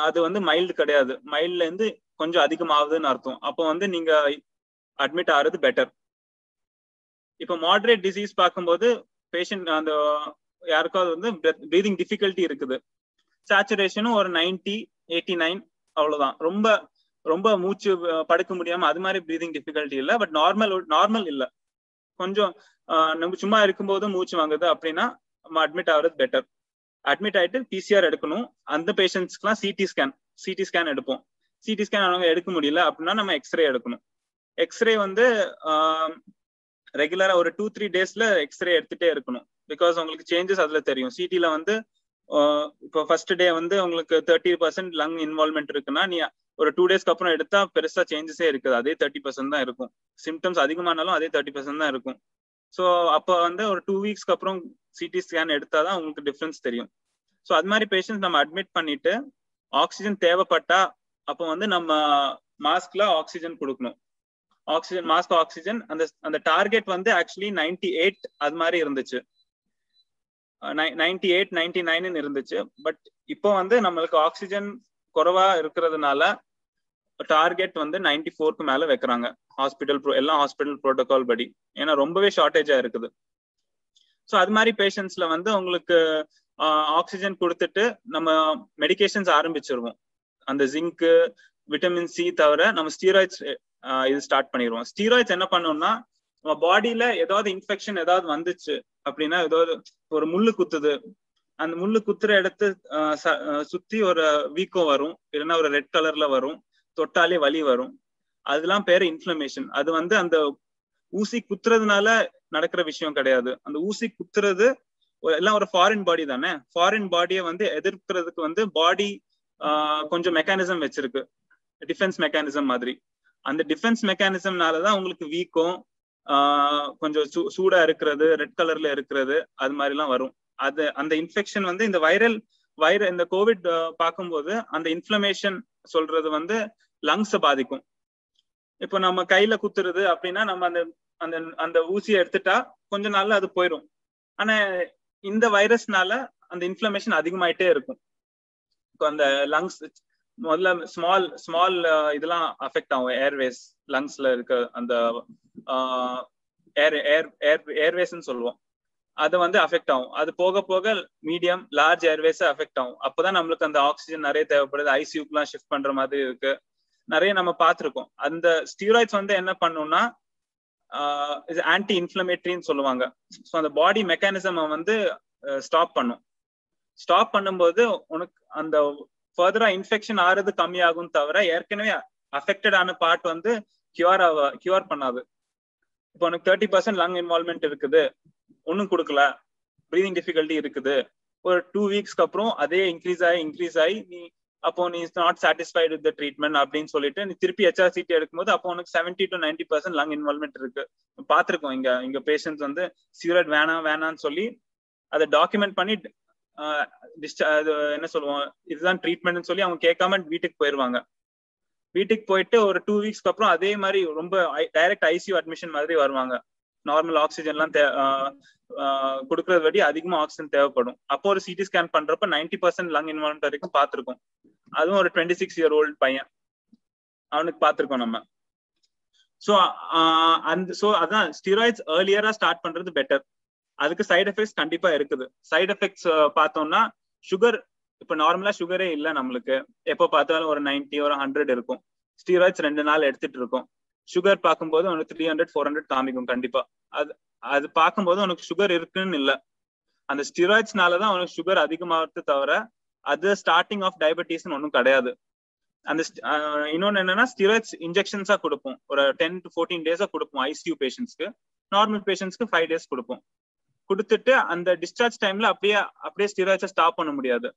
அது வந்து மைல்டு கிடையாது, மைல்ட்ல இருந்து கொஞ்சம் அதிகமாகுதுன்னு அர்த்தம். அப்போ வந்து நீங்க அட்மிட் ஆகிறது பெட்டர். இப்போ மாடரேட் டிசீஸ் பார்க்கும்போது பேஷண்ட் அந்த யாருக்காவது வந்து பிரீதிங் டிஃபிகல்ட்டி இருக்குது, சேச்சுரேஷனும் ஒரு 90-89 அவ்வளவுதான். ரொம்ப மூச்சு படுக்க முடியாம அது மாதிரி பிரீதிங் டிஃபிகல்ட்டி இல்லை. பட் நார்மல் இல்லை, கொஞ்சம் நம்ம சும்மா இருக்கும்போது மூச்சு வாங்குது அப்படின்னா நம்ம அட்மிட் ஆகுறது பெட்டர். அட்மிட் ஆயிட்டு பிசிஆர் எடுக்கணும். அந்த பேஷண்ட்ஸ்க்குலாம் சிடி ஸ்கேன் எடுப்போம். சிடி ஸ்கேன் அவங்க எடுக்க முடியல அப்படின்னா நம்ம எக்ஸ்ரே எடுக்கணும். எக்ஸ்ரே வந்து ரெகுலரா ஒரு 2-3 daysல எக்ஸ்ரே எடுத்துட்டே இருக்கணும். பிகாஸ் உங்களுக்கு சேஞ்சஸ் அதுல தெரியும். சிடில வந்து இப்போ ஃபர்ஸ்ட் டே வந்து உங்களுக்கு 30% லங் இன்வால்வ்மெண்ட் இருக்குன்னா நீ ஒரு 2 days அப்புறம் எடுத்தா பெருசா சேஞ்சஸே இருக்குது, அதே 30% தான் இருக்கும். சிம்டம்ஸ் அதிகமானாலும் அதே 30% தான் இருக்கும். ஸோ அப்போ வந்து ஒரு 2 weeks அப்புறம் சிடி ஸ்கேன் எடுத்தாதான் உங்களுக்கு டிஃபரன்ஸ் தெரியும். ஸோ அது மாதிரி பேஷண்ட்ஸ் நம்ம அட்மிட் பண்ணிட்டு ஆக்சிஜன் தேவைப்பட்டா அப்போ வந்து நம்ம மாஸ்க்ல ஆக்சிஜன் கொடுக்கணும். ஆக்சிஜன் மாஸ்க் ஆக்சிஜன் அந்த டார்கெட் வந்து ஆக்சுவலி 98 அது மாதிரி இருந்துச்சு, 98 99 இருந்துச்சு. பட் இப்போ வந்து நம்மளுக்கு ஆக்சிஜன் குறைவா இருக்கிறதுனால டார்கெட் வந்து 94க்கு மேல வைக்கிறாங்க எல்லாம் ஹாஸ்பிட்டல் ப்ரோட்டோகால் படி, ஏன்னா ரொம்பவே ஷார்டேஜா இருக்குது. ஸோ அது மாதிரி பேஷண்ட்ஸ்ல வந்து உங்களுக்கு ஆக்சிஜன் கொடுத்துட்டு நம்ம மெடிகேஷன்ஸ் ஆரம்பிச்சிருவோம். அந்த ஜிங்க் விட்டமின் சி தவிர நம்ம ஸ்டீராய்ட்ஸ் இது ஸ்டார்ட் பண்ணிடுவோம். ஸ்டீராய்ட்ஸ் என்ன பண்ணோம்னா நம்ம பாடியில ஏதாவது இன்ஃபெக்ஷன் ஏதாவது வந்துச்சு அப்படின்னா, ஏதாவது ஒரு முள்ளு குத்துது, அந்த முள்ளு குத்துற இடத்து சுத்தி ஒரு வீக்கம் வரும், இல்லைன்னா ஒரு ரெட் கலர்ல வரும், தொட்டாலே வலி வரும், அதெல்லாம் பேரு இன்ஃப்ளமேஷன். அது வந்து அந்த ஊசி குத்துறதுனால நடக்கிற விஷயம் கிடையாது. அந்த ஊசி குத்துறது எல்லாம் ஒரு ஃபாரின் பாடி தானே. ஃபாரின் பாடியை வந்து எதிர்க்கிறதுக்கு வந்து பாடி கொஞ்சம் மெக்கானிசம் வச்சிருக்கு, டிஃபென்ஸ் மெக்கானிசம் மாதிரி. அந்த டிஃபென்ஸ் மெக்கானிசம்னாலதான் உங்களுக்கு வீக்கம், கொஞ்சம் சூடா இருக்கிறது, ரெட் கலர்ல இருக்கிறது, அது மாதிரி எல்லாம் வரும். அது அந்த இன்ஃபெக்ஷன் வந்து இந்த இந்த கோவிட் பார்க்கும்போது அந்த இன்ஃப்ளமேஷன் சொல்றது வந்து லங்ஸ் பாதிக்கும். இப்போ நம்ம கையில குத்துறது அப்படின்னா நம்ம அந்த அந்த அந்த ஊசியை எடுத்துட்டா கொஞ்ச நாள்ல அது போயிடும். ஆனா இந்த வைரஸ்னால அந்த இன்ஃப்ளமேஷன் அதிகமாயிட்டே இருக்கும். இப்போ அந்த லங்ஸ் முதல்ல ஸ்மால் இதெல்லாம் அஃபெக்ட் ஆகும், ஏர்வேஸ், லங்ஸ்ல இருக்க அந்த ஏர்வேஸ்ன்னு சொல்லுவோம், அது வந்து அஃபெக்ட் ஆகும். அது போக போக மீடியம் லார்ஜ் ஏர்வேஸ் அஃபெக்ட் ஆகும். அப்பதான் நம்மளுக்கு அந்த ஆக்சிஜன் நிறைய தேவைப்படுது, ஐசியூக்குலாம் ஷிஃப்ட் பண்ற மாதிரி இருக்கு, நிறைய நம்ம பார்த்துருக்கோம். அந்த ஸ்டீராய்ட்ஸ் வந்து என்ன பண்ணும்னா ஆன்டி இன்ஃப்ளமேட்டரின்னு சொல்லுவாங்க. ஸோ அந்த பாடி மெக்கானிசம் வந்து ஸ்டாப் பண்ணும்போது உனக்கு அந்த ஃபர்தரா இன்ஃபெக்ஷன் ஆறது கம்மியாகும் தவிர ஏற்கனவே அஃபெக்டட் ஆன பார்ட் வந்து கியூர் பண்ணாது. இப்போ உனக்கு 30% லங் இன்வால்மெண்ட் இருக்குது, ஒன்னும் கொடுக்கல, ப்ரீதிங் டிஃபிகல்ட்டி இருக்குது, ஒரு 2 வீக்ஸ்க்கு அப்புறம் அதே இன்க்ரீஸ் ஆகி நீ அப்போ நீ not satisfied with the treatment அப்படின்னு சொல்லிட்டு நீ திருப்பி HRCT எடுக்கும்போது அப்போ உனக்கு 70 to 90% லங் இன்வால்மெண்ட் இருக்கு. பார்த்துருக்கோம் இங்க பேஷண்ட்ஸ் வந்து ஸ்டீராய்ட் வேணான்னு சொல்லி அதை டாக்குமெண்ட் பண்ணி என்ன சொல்லுவோம், இதுதான் ட்ரீட்மெண்ட்னு சொல்லி அவங்க கேட்காம வீட்டுக்கு போயிடுவாங்க. வீட்டுக்கு போயிட்டு ஒரு 2 வீக்ஸ்க்கு அப்புறம் அதே மாதிரி ரொம்ப டைரக்ட் ஐசியூ அட்மிஷன் மாதிரி வருவாங்க. நார்மல் ஆக்சிஜன்லாம் கொடுக்கறது வழி அதிகமா ஆக்சிஜன் தேவைப்படும். அப்போ ஒரு சிடி ஸ்கேன் பண்றப்ப 90% லங் இன்வால்மெண்ட் வரைக்கும் பார்த்துருக்கோம். அதுவும் ஒரு 26 year old பையன், அவனுக்கு பார்த்துருக்கோம் நம்ம. ஸோ அதான் ஸ்டீராய்ட்ஸ் ஏர்லியரா ஸ்டார்ட் பண்றது பெட்டர். அதுக்கு சைட் எஃபெக்ட்ஸ் கண்டிப்பா இருக்குது. சைட் எஃபெக்ட்ஸ் பார்த்தோம்னா சுகர், இப்ப நார்மலா சுகரே இல்லை நம்மளுக்கு, எப்போ பார்த்தாலும் ஒரு 90 ஒரு 100 இருக்கும். ஸ்டீராய்ட்ஸ் 2 நாள் எடுத்துட்டு இருக்கோம். சுகர் பார்க்கும்போது உனக்கு 300 400 காமிக்கும் கண்டிப்பா. அது பார்க்கும்போது உனக்கு சுகர் இருக்குன்னு இல்லை, அந்த ஸ்டீராய்ட்ஸ்னாலதான் உனக்கு சுகர் அதிகமாகிறது தவிர அது ஸ்டார்டிங் ஆஃப் டயபெட்டிஸ்ன்னு ஒன்றும் கிடையாது. அந்த இன்னொன்னு என்னன்னா ஸ்டீராய்ட்ஸ் இன்ஜெக்ஷன்ஸா கொடுப்போம், ஒரு 10 to 14 days கொடுப்போம் ஐசியூ பேஷண்ட்ஸ்க்கு. நார்மல் பேஷண்ட்ஸ்க்கு 5 days கொடுப்போம். கொடுத்துட்டு அந்த டிஸ்சார்ஜ் டைம்ல அப்படியே ஸ்டீராய்ட்ஸை ஸ்டாப் பண்ண முடியாது,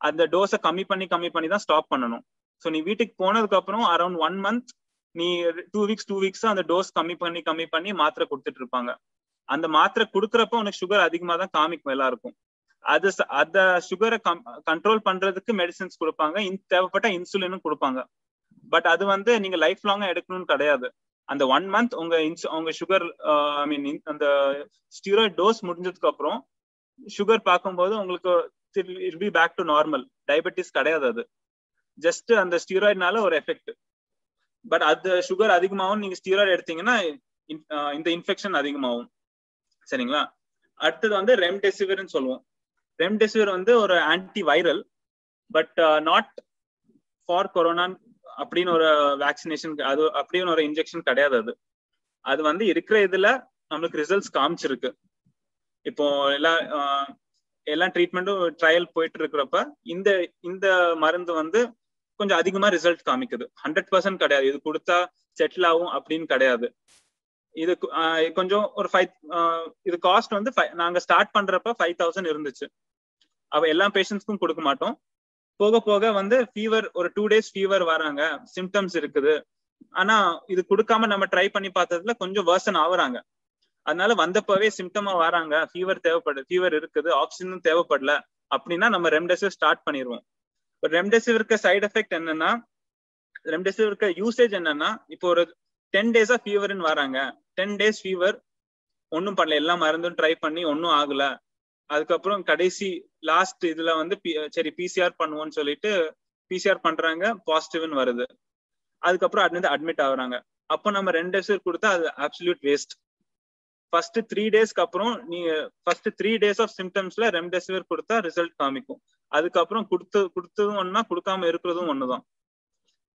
அந்த டோஸை கம்மி பண்ணி தான் ஸ்டாப் பண்ணணும். ஸோ நீ வீட்டுக்கு போனதுக்கு அப்புறம் அரௌண்ட் 1 month நீ 2 வீக்ஸ் அந்த டோஸ் கம்மி பண்ணி மாத்திரை கொடுத்துட்டு இருப்பாங்க. அந்த மாத்திரை கொடுக்குறப்ப உனக்கு சுகர் அதிகமா தான் காமிக்கும் எல்லாருக்கும். அத சுகரை கண்ட்ரோல் பண்றதுக்கு மெடிசின்ஸ் கொடுப்பாங்க, தேவைப்பட்ட இன்சுலினும் கொடுப்பாங்க. பட் அது வந்து நீங்க லைஃப் லாங்கா எடுக்கணும்னு கிடையாது. அந்த 1 month உங்க சுகர் அந்த ஸ்டீராய்ட் டோஸ் முடிஞ்சதுக்கு அப்புறம் சுகர் பார்க்கும்போது உங்களுக்கு it be back to normal. Diabetes கிடையாது, அது ஜஸ்ட் அந்த ஸ்டீராய்ட்னால ஒரு எஃபெக்ட். பட் அது சுகர் அதிகமாகும், நீங்க ஸ்டீராய்டு எடுத்தீங்கன்னா இந்த இன்ஃபெக்ஷன் அதிகமாகும். சரிங்களா? அடுத்தது வந்து ரெம்டெசிவிர்னு சொல்லுவோம். ரெம்டெசிவிர் வந்து ஒரு anti viral, but not for corona அப்படின்னு ஒரு வேக்சினேஷன், அது அப்படின்னு ஒரு இன்ஜெக்ஷன் கிடையாது. அது வந்து இருக்கிற இதுல நம்மளுக்கு ரிசல்ட்ஸ் காமிச்சிருக்கு. இப்போ எல்லா ட்ரீட்மெண்ட்டும் ட்ரையல் போயிட்டு இருக்கிறப்ப இந்த மருந்து வந்து கொஞ்சம் அதிகமா ரிசல்ட் காமிக்குது. 100% கிடையாது, இது கொடுத்தா செட்டில் ஆகும் அப்படின்னு கிடையாது. இது கொஞ்சம் ஒரு இது காஸ்ட் வந்து நாங்க ஸ்டார்ட் பண்றப்ப 5,000 இருந்துச்சு. எல்லா பேஷண்ட்ஸ்க்கும் கொடுக்க மாட்டோம். போக போக வந்து ஃபீவர், ஒரு 2 days ஃபீவர் வராங்க, சிம்டம்ஸ் இருக்குது, ஆனா இது கொடுக்காம நம்ம ட்ரை பண்ணி பார்த்ததுல கொஞ்சம் வர்சன் ஆகுறாங்க. அதனால வந்தப்பவே சிம்டமா வராங்க, ஃபீவர் இருக்குது, ஆக்சிஜனும் தேவைப்படல, அப்படின்னா நம்ம ரெம்டெசிவிர் ஸ்டார்ட் பண்ணிடுவோம். ரெம்டெசிவிருக்கு சைடு எஃபெக்ட் என்னன்னா, ரெம்டெசிவிருக்கு யூசேஜ் என்னன்னா, இப்போ ஒரு 10 days ஃபீவர்னு வராங்க, 10 days ஃபீவர் ஒன்னும் பண்ணல, எல்லா மருந்தும் ட்ரை பண்ணி ஒன்னும் ஆகல, அதுக்கப்புறம் கடைசி லாஸ்ட் இதுல வந்து சரி பிசிஆர் பண்ணுவோம்னு சொல்லிட்டு பிசிஆர் பண்றாங்க, பாசிட்டிவ்னு வருது, அதுக்கப்புறம் அட்மிட் ஆகுறாங்க. அப்போ நம்ம ரெம்டெசிவிர் கொடுத்தா அது அப்சல்யூட் வேஸ்ட். ஃபர்ஸ்ட் 3 daysக்கு அப்புறம் நீங்க ஃபர்ஸ்ட் 3 days ஆஃப் சிம்டம்ஸ்ல ரெம்டெசிவிர் கொடுத்தா ரிசல்ட் காமிக்கும். அதுக்கப்புறம் கொடுத்ததும் ஒன்னா, கொடுக்காம இருக்கிறதும் ஒண்ணுதான்.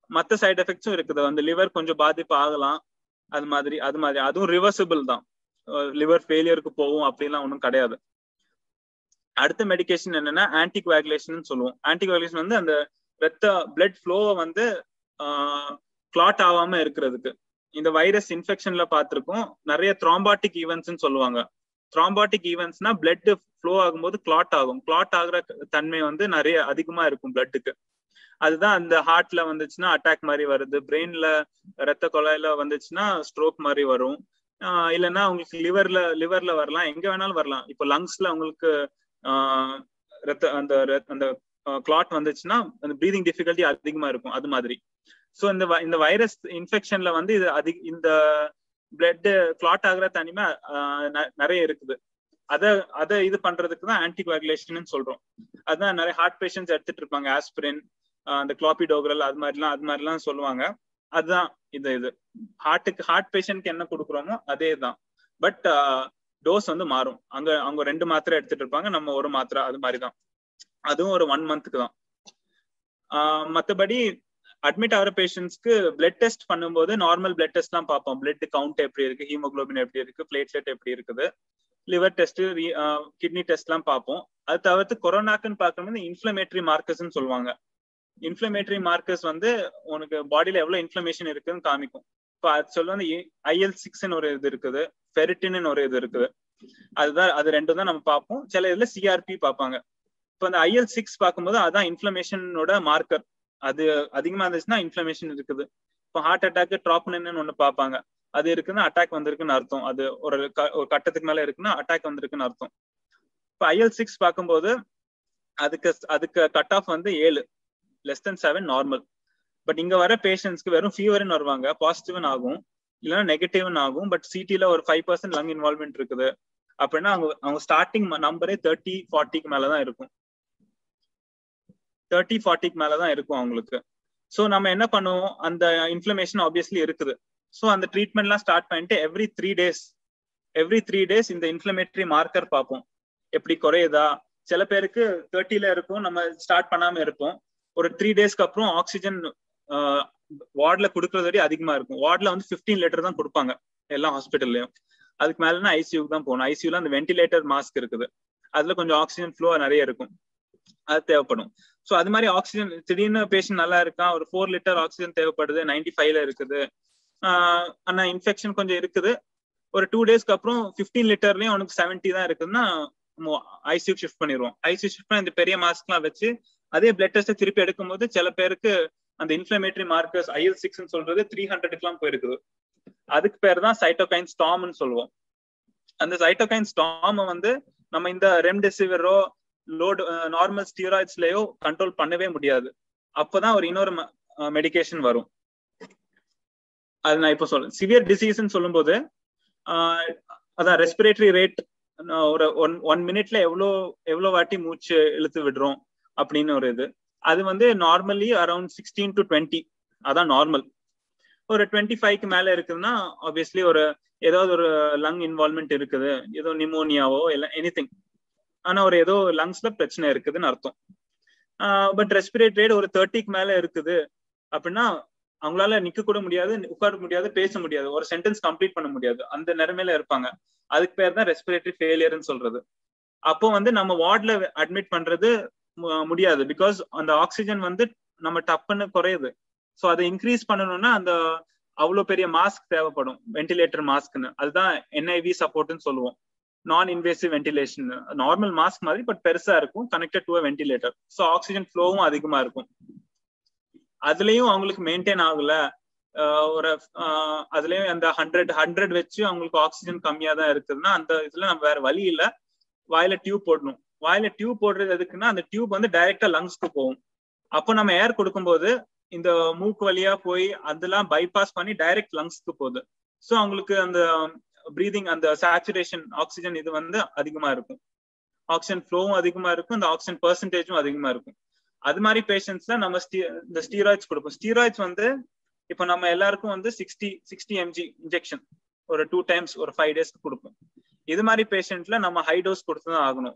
மற்ற சைட் எஃபெக்ட்ஸும் இருக்குது, அந்த லிவர் கொஞ்சம் பாதிப்பு ஆகலாம், அது மாதிரி அதுவும் ரிவர்சிபிள் தான், லிவர் ஃபெயிலியருக்கு போகும் அப்படிலாம் ஒன்றும் கிடையாது. அடுத்த மெடிகேஷன் என்னன்னா ஆன்டிகோஆகுலேஷன் சொல்லுவோம். ஆன்டிகோஆகுலேஷன் வந்து அந்த ரத்த பிளட் ஃப்ளோவை வந்து கிளாட் ஆகாம இருக்கிறதுக்கு. இந்த வைரஸ் இன்ஃபெக்ஷன்ல பார்த்திருக்கோம், நிறைய த்ராம்பாட்டிக் ஈவென்ட்ஸ்ன்னு சொல்லுவாங்க. த்ராம்பாட்டிக் ஈவென்ட்ஸ்னா பிளட் ஃப்ளோ ஆகும்போது கிளாட் ஆகும். கிளாட் ஆகுற தன்மை வந்து நிறைய அதிகமா இருக்கும் பிளட்டுக்கு. அதுதான் அந்த ஹார்ட்ல வந்துச்சுன்னா அட்டாக் மாதிரி வருது, பிரெயின்ல ரத்த குழாயில வந்துச்சுன்னா ஸ்ட்ரோக் மாதிரி வரும், இல்லைன்னா உங்களுக்கு லிவர்ல வரலாம், எங்க வேணாலும் வரலாம். இப்போ லங்ஸ்ல உங்களுக்கு அந்த கிளாட் வந்துச்சுன்னா அந்த பிரீதிங் டிஃபிகல்ட்டி அதிகமா இருக்கும், அது மாதிரி. ஸோ இந்த வைரஸ் இன்ஃபெக்ஷன்ல வந்து இந்த பிளட் கிளாட் ஆகுற தனிமை நிறைய இருக்குது. அதை இது பண்றதுக்கு தான் ஆன்டிகோஆகுலேஷன் சொல்றோம். அதுதான் நிறைய ஹார்ட் பேஷண்ட்ஸ் எடுத்துட்டு இருப்பாங்க, ஆஸ்பிரின், அந்த கிளாபிடோக்ரல், அது மாதிரிலாம் சொல்லுவாங்க. அதுதான் இது ஹார்ட் பேஷண்ட்க்கு என்ன கொடுக்குறோமோ அதே தான், பட் டோஸ் வந்து மாறும். அவங்க 2 மாத்திரை எடுத்துட்டு இருப்பாங்க, நம்ம 1 மாத்திரை, அது மாதிரிதான். அதுவும் ஒரு 1 monthக்கு தான். மற்றபடி அட்மிட் ஆகிற பேஷண்ட்ஸ்க்கு பிளட் டெஸ்ட் பண்ணும்போது நார்மல் பிளட் டெஸ்ட் தான் பார்ப்போம். பிளட் கவுண்ட் எப்படி இருக்கு, ஹீமோகுளோபின் எப்படி இருக்கு, பிளேட்லெட் எப்படி இருக்குது, லிவர் டெஸ்ட், கிட்னி டெஸ்ட் எல்லாம் பார்ப்போம். அது தவிர்த்து கொரோனாக்குன்னு பார்க்கும்போது இன்ஃப்ளமேட்டரி மார்க்கர்ஸ்ன்னு சொல்லுவாங்க. இன்ஃப்ளமேட்டரி மார்க்கர்ஸ் வந்து உனக்கு பாடியில எவ்வளவு இன்ஃப்ளமேஷன் இருக்குன்னு காமிக்கும். இப்போ அது சொல்லுவாங்க IL-6 ஒரு இது இருக்குது, ஃபெரிட்டின் ஒரு இது இருக்குது. அது 2 தான் நம்ம பார்ப்போம். சில இதுல CRP பார்ப்பாங்க. இப்போ அந்த IL-6 பார்க்கும்போது அதான் இன்ஃப்ளமேஷனோட மார்க்கர். அது அதிகமா இருந்துச்சுன்னா இன்ஃப்ளமேஷன் இருக்குது. இப்போ ஹார்ட் அட்டாக் ட்ராபோனின் ஒண்ணு பார்ப்பாங்க, அது இருக்குன்னா அட்டாக் வந்திருக்குன்னு அர்த்தம். அது ஒரு கட்டத்துக்கு மேல இருக்குன்னா அட்டாக் வந்திருக்குன்னு அர்த்தம். இப்போ IL-6 பார்க்கும்போது அதுக்கு கட் ஆஃப் வந்து 7, less than 7 நார்மல். பட் இங்க வர பேஷண்ட்ஸ்க்கு வெறும் ஃபீவர்னு வருவாங்க, பாசிட்டிவ்னு ஆகும், இல்லைன்னா நெகட்டிவ்னு ஆகும். பட் சிடில ஒரு 5% லங் இன்வால்வ்மெண்ட் இருக்குது அப்படின்னா அவங்க ஸ்டார்டிங் நம்பரே 30-40க்கு மேலதான் இருக்கும். 30-40க்கு மேலதான் இருக்கும் அவங்களுக்கு. ஸோ நம்ம என்ன பண்ணுவோம், அந்த இன்ஃப்ளமேஷன் ஆப்வியஸ்லி இருக்குது. ஸோ அந்த ட்ரீட்மெண்ட்லாம் ஸ்டார்ட் பண்ணிட்டு எவ்ரி த்ரீ டேஸ் இந்த இன்ஃப்ளமேட்டரி மார்க்கர் பார்ப்போம், எப்படி குறையுதா. சில பேருக்கு 30ல இருக்கும், நம்ம ஸ்டார்ட் பண்ணாம இருப்போம். ஒரு 3 daysக்கு அப்புறம் ஆக்சிஜன் வார்ட்ல கொடுக்கறது வரை அதிகமா இருக்கும். வார்ட்ல வந்து 15 லிட்டர் தான் கொடுப்பாங்க எல்லா ஹாஸ்பிட்டல்லையும். அதுக்கு மேலனா ஐசியூக்கு தான் போகணும். ஐசியூல அந்த வென்டிலேட்டர் மாஸ்க் இருக்குது, அதுல கொஞ்சம் ஆக்சிஜன் ஃப்ளோ நிறைய இருக்கும், அது தேவைப்படும். ஸோ அது மாதிரி ஆக்சிஜன் திடீர்னு பேஷண்ட் நல்லா இருக்கான், ஒரு 4 லிட்டர் ஆக்சிஜன் தேவைப்படுது, 95ல இருக்குது, ஆனா இன்ஃபெக்ஷன் கொஞ்சம் இருக்குது. ஒரு 2 daysக்கு அப்புறம் 15 லிட்டர்லயும் அவனுக்கு 70 தான் இருக்குதுன்னா ஐசியூ ஷிஃப்ட் பண்ணிடுவோம். ஐசியூ ஷிஃப்ட் பண்ணி இந்த பெரிய மாஸ்க்லாம் வச்சு அதே பிளட் டெஸ்ட் திருப்பி எடுக்கும்போது சில பேருக்கு அந்த இன்ஃப்ளமேட்டரி மார்க்கர்ஸ் IL-6 சொல்றது 300க்குலாம் போயிருக்குது. அதுக்கு பேர் தான் சைட்டோகைன் ஸ்டார்ம்னு சொல்லுவோம். அந்த சைட்டோகைன் ஸ்டார்ம் வந்து நம்ம இந்த ரெம்டெசிவிரோ நார்மல் ஸ்டீராய்ட்ஸ்லயோ கண்ட்ரோல் பண்ணவே முடியாது. அப்பதான் ஒரு இன்னொரு மெடிகேஷன் வரும். அது நான் இப்போ சொல்றேன். சிவியர் டிசீஸ்ன்னு சொல்லும்போது அதான் ரெஸ்பிரேட்டரி ரேட், ஒரு 1 minute எவ்வளோ வாட்டி மூச்சு இழுத்து விடுறோம் அப்படின்னு ஒரு இது. அது வந்து நார்மலி அரௌண்ட் 16 to 20, அதான் நார்மல். ஒரு 25க்கு மேல இருக்குதுன்னா ஆப்வியஸ்லி ஏதாவது ஒரு லங் இன்வால்வ்மெண்ட் இருக்குது, ஏதோ நிமோனியாவோ இல்லை எனிதிங், ஆனா ஏதோ லங்ஸ்ல பிரச்சனை இருக்குதுன்னு அர்த்தம். பட் ரெஸ்பிரேட்டரி ரேட் ஒரு 30க்கு மேல இருக்குது அப்படின்னா அவங்களால நிக்க கூட முடியாது, உட்கார முடியாது, பேச முடியாது, ஒரு சென்டென்ஸ் கம்ப்ளீட் பண்ண முடியாது, அந்த நிலைமையில இருப்பாங்க. அதுக்கு பேர் தான் ரெஸ்பிரேட்டரி ஃபெயிலியர்னு சொல்றது. அப்போ வந்து நம்ம வார்ட்ல அட்மிட் பண்றது முடியாது, பிகாஸ் அந்த ஆக்சிஜன் வந்து நம்ம டப்புன்னு குறையுது. ஸோ அதை இன்க்ரீஸ் பண்ணணும்னா அந்த அவ்வளோ பெரிய மாஸ்க் தேவைப்படும், வென்டிலேட்டர் மாஸ்க்னு. அதுதான் NIV சப்போர்ட்னு சொல்லுவோம், non invasive ventilation. Normal mask மாதிரி பட் பெருசா இருக்கும், connected to ventilator. So oxygen ஃப்ளோவும் அதிகமா இருக்கும். அதுலயும் அவங்களுக்கு மெயின்டைன் ஆகல, அதுலயும் அந்த 100 வச்சு அவங்களுக்கு ஆக்சிஜன் கம்மியா தான் இருக்குதுன்னா அந்த இதுல நம்ம வேற வழி இல்லை, வாயில டியூப் போடணும். வாயில டியூப் போடுறது எதுக்குன்னா அந்த டியூப் வந்து டைரக்டா லங்ஸ்க்கு போகும். அப்போ நம்ம ஏர் கொடுக்கும்போது இந்த மூக்கு வழியா போய் அதெல்லாம் பைபாஸ் பண்ணி டைரக்ட் லங்ஸ்க்கு போகுது. ஸோ அவங்களுக்கு அந்த பிரீதிங் அந்த சேச்சுரேஷன் ஆக்சிஜன் இது வந்து அதிகமா இருக்கும், ஆக்சிஜன் ஃப்ளோவும் அதிகமா இருக்கும், இந்த ஆக்சிஜன் பெர்சன்டேஜும் அதிகமா இருக்கும். அது மாதிரி பேஷண்ட்ஸ்ல நம்ம இந்த ஸ்டீராய்ட்ஸ் கொடுப்போம். ஸ்டீராய்ட்ஸ் வந்து இப்போ நம்ம எல்லாருக்கும் வந்து 60 mg இன்ஜெக்ஷன் ஒரு 2 times ஒரு 5 daysக்கு கொடுப்போம். இது மாதிரி பேஷண்ட்ல நம்ம ஹை டோஸ் கொடுத்துதான் ஆகணும்.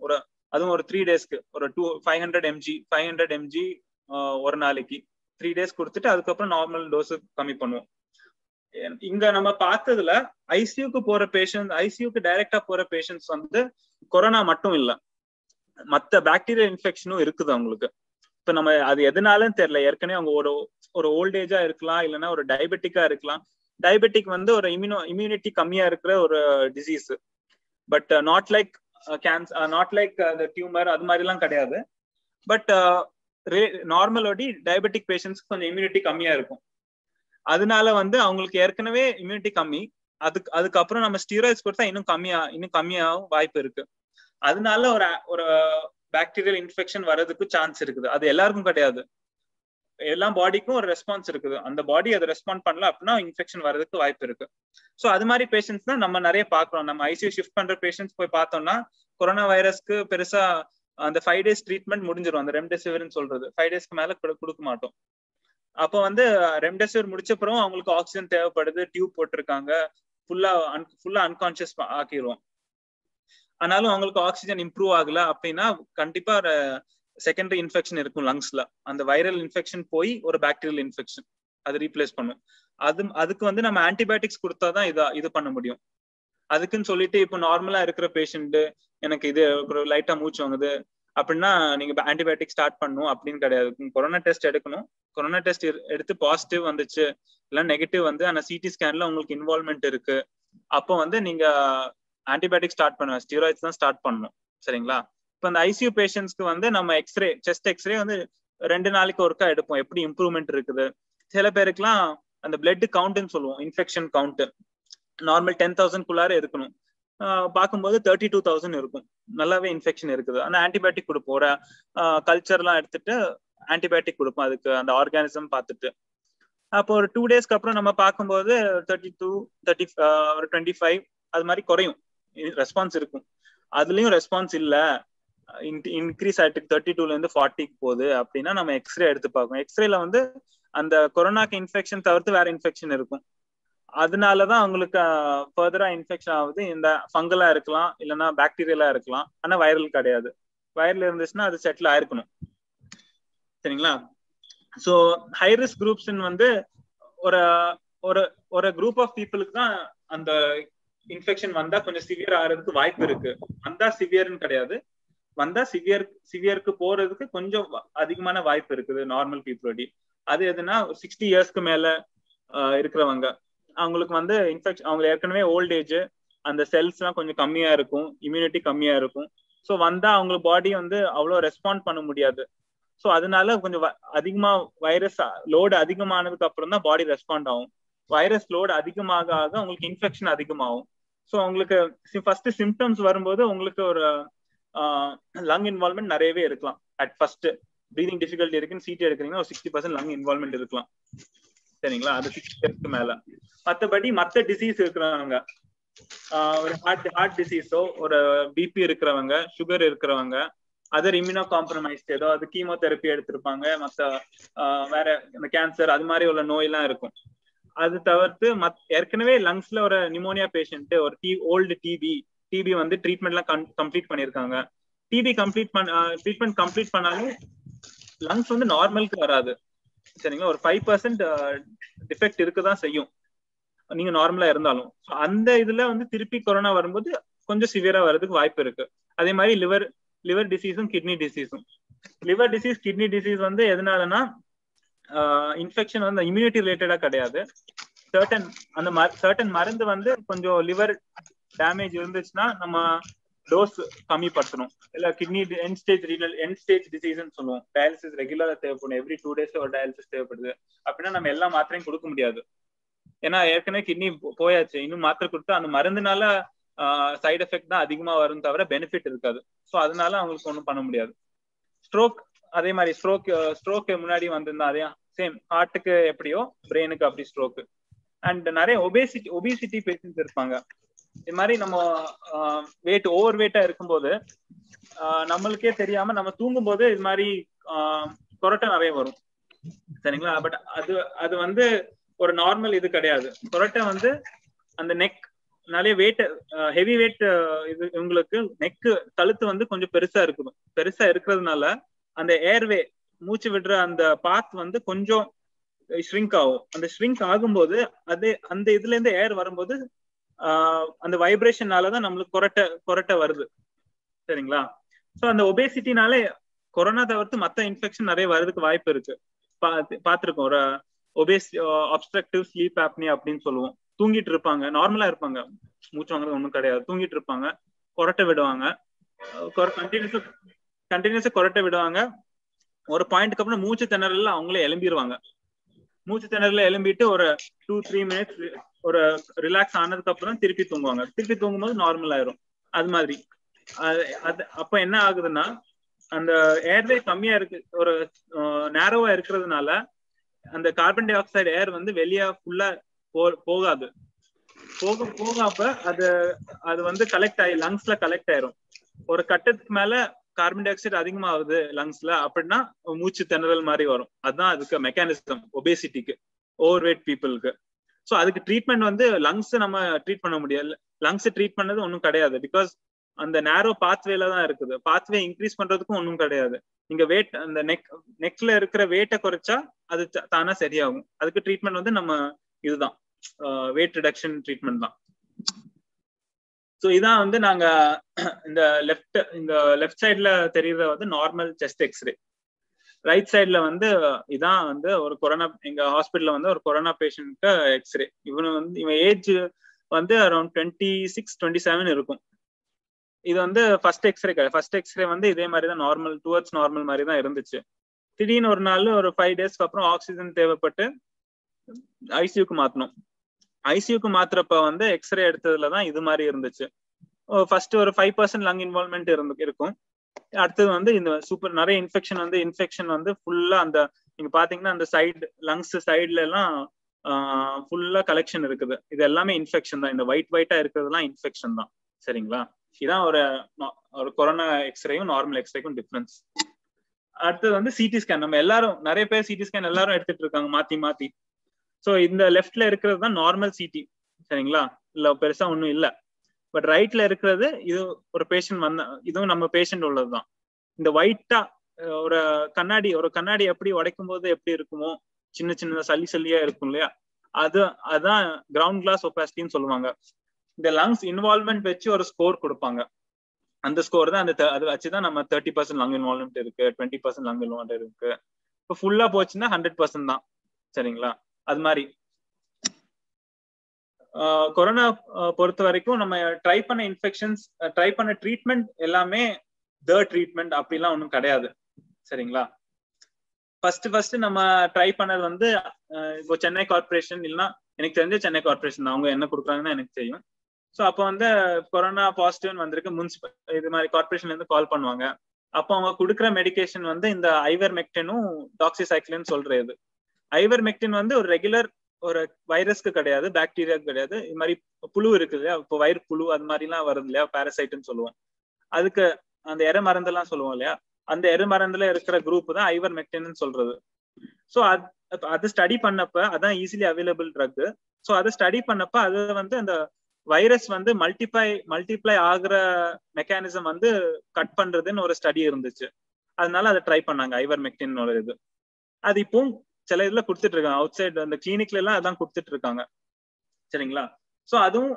அதுவும் ஒரு 3 daysக்கு ஒரு 500 mg ஒரு நாளைக்கு 3 days கொடுத்துட்டு அதுக்கப்புறம் நார்மல் டோஸ் கம்மி பண்ணுவோம். இங்க நம்ம பார்த்ததுல ஐசியூக்கு டைரக்டா போற பேஷண்ட்ஸ் வந்து கொரோனா மட்டும் இல்ல, மத்த பாக்டீரியல் இன்ஃபெக்ஷனும் இருக்குது அவங்களுக்கு. இப்ப நம்ம அது எதனாலும் தெரியல, ஏற்கனவே அவங்க ஒரு ஓல்டேஜா இருக்கலாம், இல்லைன்னா ஒரு டயபெட்டிக்கா இருக்கலாம். டயபெட்டிக் வந்து ஒரு இம்யூனிட்டி கம்மியா இருக்கிற ஒரு disease, but not like cancer, not like tumour அது மாதிரி எல்லாம் கிடையாது. பட் நார்மலோடி டயபெட்டிக் பேஷண்ட்ஸ்க்கு கொஞ்சம் இம்யூனிட்டி கம்மியா இருக்கும். அதனால வந்து அவங்களுக்கு ஏற்கனவே இம்யூனிட்டி கம்மி, அதுக்கப்புறம் நம்ம ஸ்டீராய்ட்ஸ் கொடுத்தா இன்னும் கம்மியாகவும் வாய்ப்பு இருக்கு. அதனால ஒரு பாக்டீரியல் இன்ஃபெக்ஷன் வர்றதுக்கு சான்ஸ் இருக்குது. அது எல்லாருக்கும் கிடையாது, எல்லா பாடிக்கும் ஒரு ரெஸ்பான்ஸ் இருக்குது. அந்த பாடி அதை ரெஸ்பாண்ட் பண்ணல அப்படின்னா இன்ஃபெக்ஷன் வர்றதுக்கு வாய்ப்பு இருக்கு. ஸோ அது மாதிரி பேஷண்ட்ஸ் தான் நம்ம நிறைய பார்க்கிறோம். நம்ம ஐசியூ ஷிஃப்ட் பண்ற பேஷண்ட்ஸ் போய் பார்த்தோம்னா கொரோனா வைரஸ்க்கு பெருசா அந்த 5 days ட்ரீட்மெண்ட் முடிஞ்சிடும். அந்த ரெம்டெசிவிர்னு சொல்றது 5 daysக்கு மேல கொடுக்க மாட்டோம். அப்போ வந்து ரெம்டெசிவிர் முடிச்சப்பறம் அவங்களுக்கு ஆக்சிஜன் தேவைப்படுது, டியூப் போட்டிருக்காங்க, ஃபுல்லா அன்கான்சியஸ் ஆக்கிடுவோம். ஆனாலும் அவங்களுக்கு ஆக்சிஜன் இம்ப்ரூவ் ஆகல அப்படின்னா கண்டிப்பா செகண்டரி இன்ஃபெக்ஷன் இருக்கும் லங்ஸ்ல. அந்த வைரல் இன்ஃபெக்ஷன் போய் ஒரு பாக்டீரியல் இன்ஃபெக்ஷன் அது ரீப்ளேஸ் பண்ணும். அதுக்கு வந்து நம்ம ஆன்டிபயோட்டிக்ஸ் கொடுத்தாதான் இது பண்ண முடியும். அதுக்குன்னு சொல்லிட்டு இப்போ நார்மலா இருக்கிற பேஷண்ட் எனக்கு இது லைட்டா மூச்சு வாங்குது அப்படின்னா நீங்க ஆன்டிபயோட்டிக் ஸ்டார்ட் பண்ணணும் அப்படின்னு கிடையாது. கொரோனா டெஸ்ட் எடுக்கணும். கொரோனா டெஸ்ட் எடுத்து பாசிட்டிவ் வந்துச்சு இல்ல நெகட்டிவ் வந்து ஆனா சிடி ஸ்கேன்ல உங்களுக்கு இன்வால்வ்மெண்ட் இருக்கு, அப்போ வந்து நீங்க ஆன்டிபயோட்டிக் ஸ்டார்ட் பண்ணுவேன், ஸ்டீராய்ட்ஸ் தான் ஸ்டார்ட் பண்ணணும். சரிங்களா? இப்போ அந்த ஐசியூ பேஷண்ட்ஸ்க்கு வந்து நம்ம செஸ்ட் எக்ஸ்ரே வந்து 2 நாளைக்கு ஒருக்கா எடுப்போம், எப்படி இம்ப்ரூவ்மெண்ட் இருக்குது. சில பேருக்குலாம் அந்த பிளட் கவுண்ட்னு சொல்லுவோம், இன்ஃபெக்ஷன் கவுண்ட் நார்மல் 10,000 இருக்கணும், பார்க்கும்போது 32,000 இருக்கும், நல்லாவே இன்ஃபெக்ஷன் இருக்குது. ஆனா ஆன்டிபயோட்டிக் கொடுப்போம், ஒரு கல்ச்சர்லாம் எடுத்துட்டு ஆன்டிபயோட்டிக் கொடுப்போம் அதுக்கு, அந்த ஆர்கானிசம் பார்த்துட்டு. அப்போ ஒரு 2 daysக்கு அப்புறம் நம்ம பார்க்கும்போது 32, 25 அது மாதிரி குறையும், ரெஸ்பான்ஸ் இருக்கும். அதுலயும் ரெஸ்பான்ஸ் இல்ல, இன்க்ரீஸ் ஆயிட்டு 32ல இருந்து 40க்கு போகுது அப்படின்னா நம்ம எக்ஸ்ரே எடுத்து பார்க்கணும். எக்ஸ்ரேல வந்து அந்த கொரோனாக்கு இன்ஃபெக்ஷன் தவிர்த்து வேற இன்ஃபெக்ஷன் இருக்கும். அதனாலதான் அவங்களுக்கு ஃபர்தரா இன்ஃபெக்ஷன் ஆகுது. இந்த ஃபங்கலா இருக்கலாம், இல்லைன்னா பாக்டீரியலா இருக்கலாம், ஆனா வைரல் கிடையாது. வைரல் இருந்துச்சுன்னா அது செட்டில் ஆயிருக்கணும். சரிங்களா? ஸோ ஹை ரிஸ்க் குரூப்ஸ் வந்து ஒரு குரூப் ஆஃப் பீப்புளுக்கு தான் அந்த இன்ஃபெக்ஷன் வந்தா கொஞ்சம் சிவியர் ஆகிறதுக்கு வாய்ப்பு இருக்கு. வந்தா சிவியர்னு கிடையாது, வந்தா சிவியருக்கு போறதுக்கு கொஞ்சம் அதிகமான வாய்ப்பு இருக்குது நார்மல் பீப்புளோடி. அது எதுனா 60 yearsக்கு மேல இருக்கிறவங்க, அவங்களுக்கு வந்து இன்ஃபெக்ஷன், அவங்க ஏற்கனவே ஓல்ட் ஏஜ், அந்த செல்ஸ் எல்லாம் கொஞ்சம் கம்மியா இருக்கும், இம்யூனிட்டி கம்மியா இருக்கும். ஸோ வந்தா அவங்க பாடி வந்து அவ்வளோ ரெஸ்பாண்ட் பண்ண முடியாது. ஸோ அதனால கொஞ்சம் அதிகமா வைரஸ் லோடு அதிகமானதுக்கு அப்புறம் தான் பாடி ரெஸ்பாண்ட் ஆகும். வைரஸ் லோடு அதிகமாக ஆக உங்களுக்கு இன்ஃபெக்ஷன் அதிகமாகும். ஸோ உங்களுக்கு ஃபர்ஸ்ட் சிம்டம்ஸ் வரும்போது உங்களுக்கு ஒரு லங் இன்வால்வ்மெண்ட் நிறையவே இருக்கலாம். அட் ஃபர்ஸ்ட் ப்ரீதிங் டிஃபிகல்ட்டி இருக்குன்னு சிடி எடுக்கிறீங்கன்னா ஒரு 60% லங் இன்வால்வ்மெண்ட் இருக்கலாம். சரிங்களா? அது 60 yearsக்கு மேல. மற்றபடி மற்ற டிசீஸ் இருக்கிறவங்க, ஒரு ஹார்ட் டிசீஸோ, ஒரு பிபி இருக்கிறவங்க, சுகர் இருக்கிறவங்க, அதர் இம்யூனோ காம்ப்ரமைஸ்ட், ஏதோ அது கீமோதெரப்பி எடுத்திருப்பாங்க, மற்ற வேற இந்த கேன்சர் அது மாதிரி உள்ள நோய் எல்லாம் இருக்கும். அது தவிர்த்து ஏற்கனவே லங்ஸ்ல ஒரு நிமோனியா பேஷண்ட், ஒரு ஓல்டு டிபி வந்து ட்ரீட்மெண்ட்லாம் கம்ப்ளீட் பண்ணிருக்காங்க. ட்ரீட்மெண்ட் கம்ப்ளீட் பண்ணாலும் லங்ஸ் வந்து நார்மலுக்கு வராது. சரிங்களா? ஒரு 5% டிஃபெக்ட் இருக்குதான் செய்யும் நீங்க நார்மலா இருந்தாலும். அந்த இதுல வந்து திருப்பி கொரோனா வரும்போது கொஞ்சம் சிவியரா வர்றதுக்கு வாய்ப்பு இருக்கு. அதே மாதிரி லிவர் டிசீஸும் கிட்னி டிசீஸும். லிவர் டிசீஸ், கிட்னி டிசீஸ் வந்து எதனாலனா இன்ஃபெக்ஷன் வந்து இம்யூனிட்டி ரிலேட்டடா கிடையாது. சர்டன் மருந்து வந்து கொஞ்சம் லிவர் டேமேஜ் இருந்துச்சுன்னா நம்ம டோஸ் கம்மிப்படுத்தணும். இல்ல கிட்னி எண்ட் ஸ்டேஜ் டிசீஸ்ன்னு சொல்லுவோம், டயாலிசிஸ் ரெகுலரா தேவைப்படும், எவ்ரி 2 days ஒரு டயாலிசிஸ் தேவைப்படுது அப்படின்னா நம்ம எல்லா மாத்திரையும் கொடுக்க முடியாது. ஏன்னா ஏற்கனவே கிட்னி போயாச்சு, இன்னும் மாத்திரை கொடுத்தா அந்த மருந்துனால சைடு எஃபெக்ட் தான் அதிகமா வரும் தவிர பெனிஃபிட் இருக்காது. ஸோ அதனால அவங்களுக்கு ஒன்றும் பண்ண முடியாது. ஸ்ட்ரோக் அதே மாதிரி ஸ்ட்ரோக்கு முன்னாடி வந்திருந்தா அதே சேம், ஹார்ட்டுக்கு எப்படியோ பிரெயினுக்கு அப்படி ஸ்ட்ரோக்கு. அண்ட் நிறைய ஒபிசிட்டி பேஷண்ட்ஸ் இருப்பாங்க. இது மாதிரி நம்ம ஓவர் வெயிட்டா இருக்கும்போது நம்மளுக்கே தெரியாம நம்ம தூங்கும் போது இது மாதிரி கொரட்டை நிறைய வரும், சரிங்களா? பட் அது வந்து ஒரு நார்மல் இது கிடையாது. கொரட்டை வந்து அந்த நெக் நிறைய வெயிட், ஹெவி வெயிட் இது இவங்களுக்கு நெக்கு கழுத்து வந்து கொஞ்சம் பெருசா இருக்கிறதுனால அந்த ஏர்வே மூச்சு விடுற அந்த பாத் வந்து கொஞ்சம் ஷ்ரிங்க் ஆகும். அந்த ஷ்ரிங்க் ஆகும்போது அந்த இதுல இருந்து ஏர் வரும்போது அந்த வைப்ரேஷனாலதான் நம்மளுக்கு கொரட்டை வருது, சரிங்களா? ஸோ அந்த ஒபேசிட்டினாலே கொரோனா தவிர்த்து மற்ற இன்ஃபெக்ஷன் நிறைய வர்றதுக்கு வாய்ப்பு இருக்கு. பார்த்துருக்கோம், ஒரு அப்ஸ்ட்ரக்டிவ் ஸ்லீப் ஆப்னியா அப்படின்னு சொல்லுவோம். தூங்கிட்டு இருப்பாங்க, நார்மலா இருப்பாங்க, மூச்சு வாங்குறது ஒன்றும் கிடையாது, தூங்கிட்டு இருப்பாங்க, கொரட்டை விடுவாங்க, கண்டினியூஸா கொரட்டை விடுவாங்க. ஒரு பாயிண்ட்க்கு அப்புறம் மூச்சு திணறல அவங்களே எழும்பிடுவாங்க. மூச்சு திணறல எழும்பிட்டு ஒரு 2-3 மினிட்ஸ் ஒரு ரிலாக்ஸ் ஆனதுக்கு அப்புறம் திருப்பி தூங்குவாங்க. திருப்பி தூங்கும்போது நார்மல் ஆயிரும். அது மாதிரி அப்ப என்ன ஆகுதுன்னா, அந்த ஏர்வே கம்மியா இருக்கு, ஒரு நேரோவா இருக்கிறதுனால அந்த கார்பன் டை ஆக்சைடு ஏர் வந்து வெளியே ஃபுல்லா போகாது. போகாம அது வந்து கலெக்ட் ஆகி லங்ஸ்ல கலெக்ட் ஆயிரும். ஒரு கட்டத்துக்கு மேல கார்பன் டை ஆக்சைடு அதிகமாகுது லங்ஸ்ல அப்படின்னா மூச்சு திணறல் மாதிரி வரும். அதுதான் அதுக்கு மெக்கானிசம் ஒபேசிட்டிக்கு, ஓவர் வெயிட் பீப்புளுக்கு. ஸோ அதுக்கு ட்ரீட்மெண்ட் வந்து லங்ஸ் நம்ம ட்ரீட் பண்ண முடியாது. லங்ஸ் ட்ரீட் பண்ணது ஒன்றும் கிடையாது, பிகாஸ் அந்த நேரோ பாத்வேல தான் இருக்குது. பாத்வே இன்க்ரீஸ் பண்றதுக்கும் ஒன்றும் கிடையாது. நீங்க வெயிட் அந்த நெக்ல இருக்கிற வெயிட்டை குறைச்சா அது தானா சரியாகும். அதுக்கு ட்ரீட்மெண்ட் வந்து நம்ம இதுதான் வெயிட் ரிடக்ஷன் ட்ரீட்மெண்ட் தான். ஸோ இதான் வந்து நாங்க இந்த லெஃப்ட் சைட்ல தெரியறது வந்து நார்மல் செஸ்ட் எக்ஸ்ரே. ரைட் சைட்ல வந்து இதான் வந்து ஒரு கொரோனா, எங்க ஹாஸ்பிட்டல்ல வந்து ஒரு கொரோனா பேஷண்ட்க்கு எக்ஸ்ரே. இவன் ஏஜ் வந்து அரௌண்ட் 26-27 இருக்கும். இது வந்து ஃபர்ஸ்ட் எக்ஸ்ரே வந்து இதே மாதிரி தான் நார்மல், டுவர்ட்ஸ் நார்மல் மாதிரி தான் இருந்துச்சு. திடீர்னு ஒரு நாள் ஒரு 5 டேஸ்க்கு அப்புறம் ஆக்சிஜன் தேவைப்பட்டு ஐசியூக்கு மாத்தணும். ஐசியூக்கு மாத்திரப்ப வந்து எக்ஸ்ரே எடுத்ததுலதான் இது மாதிரி இருந்துச்சு. ஃபர்ஸ்ட் ஒரு 5% லங் இன்வால்வ்மெண்ட் இருக்கும். அடுத்தது வந்து இந்த நிறைய இன்ஃபெக்ஷன் வந்து ஃபுல்லா அந்த நீங்க பாத்தீங்கன்னா அந்த சைடு லங்ஸ் சைட்ல எல்லாம் ஃபுல்லா கலெக்ஷன் இருக்குது. இது எல்லாமே இன்ஃபெக்ஷன் தான். இந்த ஒயிட்டா இருக்கிறதுலாம் இன்ஃபெக்ஷன் தான், சரிங்களா? இதான் ஒரு கொரோனா எக்ஸ்ரேயும் நார்மல் எக்ஸ்ரேக்கும் டிஃபரன்ஸ். அடுத்தது வந்து சிடி ஸ்கேன். நம்ம எல்லாரும் நிறைய பேர் சிடி ஸ்கேன் எல்லாரும் எடுத்துட்டு இருக்காங்க மாத்தி. ஸோ இந்த லெஃப்ட்ல இருக்கிறது தான் நார்மல் சிடி, சரிங்களா? இல்ல பெருசா ஒன்றும் இல்லை. பட் ரைட்ல இருக்கிறது இது ஒரு பேஷண்ட் இதுவும் நம்ம பேஷண்ட் உள்ளதுதான். இந்த ஒயிட்டா ஒரு கண்ணாடி எப்படி உடைக்கும் போது எப்படி இருக்குமோ, சின்ன சல்லியா இருக்கும் இல்லையா, அதான் கிரவுண்ட் கிளாஸ் ஒபாசிட்டின்னு சொல்லுவாங்க. இந்த லங்ஸ் இன்வால்வ்மெண்ட் வச்சு ஒரு ஸ்கோர் கொடுப்பாங்க. அந்த ஸ்கோர் தான் அதை வச்சுதான் நம்ம 30% லங் இன்வால்வ்மெண்ட் இருக்கு, 20% லங் இன்வால்வ்மெண்ட் இருக்கு. இப்போ ஃபுல்லா போச்சுன்னா 100% தான், சரிங்களா? அது மாதிரி கொரோனா பொறுத்த வரைக்கும் நம்ம ட்ரை பண்ண ட்ரீட்மெண்ட் எல்லாமே ட்ரீட்மெண்ட் அப்படிலாம் ஒன்றும் கிடையாது, சரிங்களா? ஃபர்ஸ்ட் நம்ம ட்ரை பண்ணது வந்து இப்போ சென்னை கார்பரேஷன், இல்லைன்னா எனக்கு தெரிஞ்ச சென்னை கார்பரேஷன் அவங்க என்ன கொடுக்குறாங்கன்னு எனக்கு தெரியும். ஸோ அப்போ வந்து கொரோனா பாசிட்டிவ்னு வந்திருக்கு, இது மாதிரி கார்பரேஷன்ல இருந்து கால் பண்ணுவாங்க. அப்போ அவங்க கொடுக்குற மெடிகேஷன் வந்து இந்த ஐவர்மெக்டினும் டாக்ஸிசைக்ளின் சொல்றது. ஐவர்மெக்டின் வந்து ஒரு ரெகுலர் ஒரு வைரஸ்க்கு கிடையாது, பாக்டீரியாவுக்கு கிடையாது. இது மாதிரி புழு இருக்குது இல்லையா, இப்போ வயிறு புழு அது மாதிரிலாம் வருது இல்லையா, பாரசைட்னு சொல்லுவோம். அதுக்கு அந்த எர மருந்தெல்லாம் சொல்லுவோம் இல்லையா, அந்த எரு மருந்துல இருக்கிற குரூப் தான் ஐவர்மெக்டின் சொல்றது. ஸோ அது ஸ்டடி பண்ணப்ப அதான் ஈஸிலி அவைலபிள் ட்ரக். ஸோ அதை ஸ்டடி பண்ணப்ப அது வந்து அந்த வைரஸ் வந்து மல்டிப்ளை ஆகுற மெக்கானிசம் வந்து கட் பண்றதுன்னு ஒரு ஸ்டடி இருந்துச்சு. அதனால அதை ட்ரை பண்ணாங்க, ஐவர்மெக்டின் ஒரு இது. அது இப்போ சில இதுல கொடுத்துட்டு இருக்காங்க, அவுட் சைடு அந்த கிளினிக்ல எல்லாம் அதான் கொடுத்துட்டு இருக்காங்க, சரிங்களா? ஸோ அதுவும்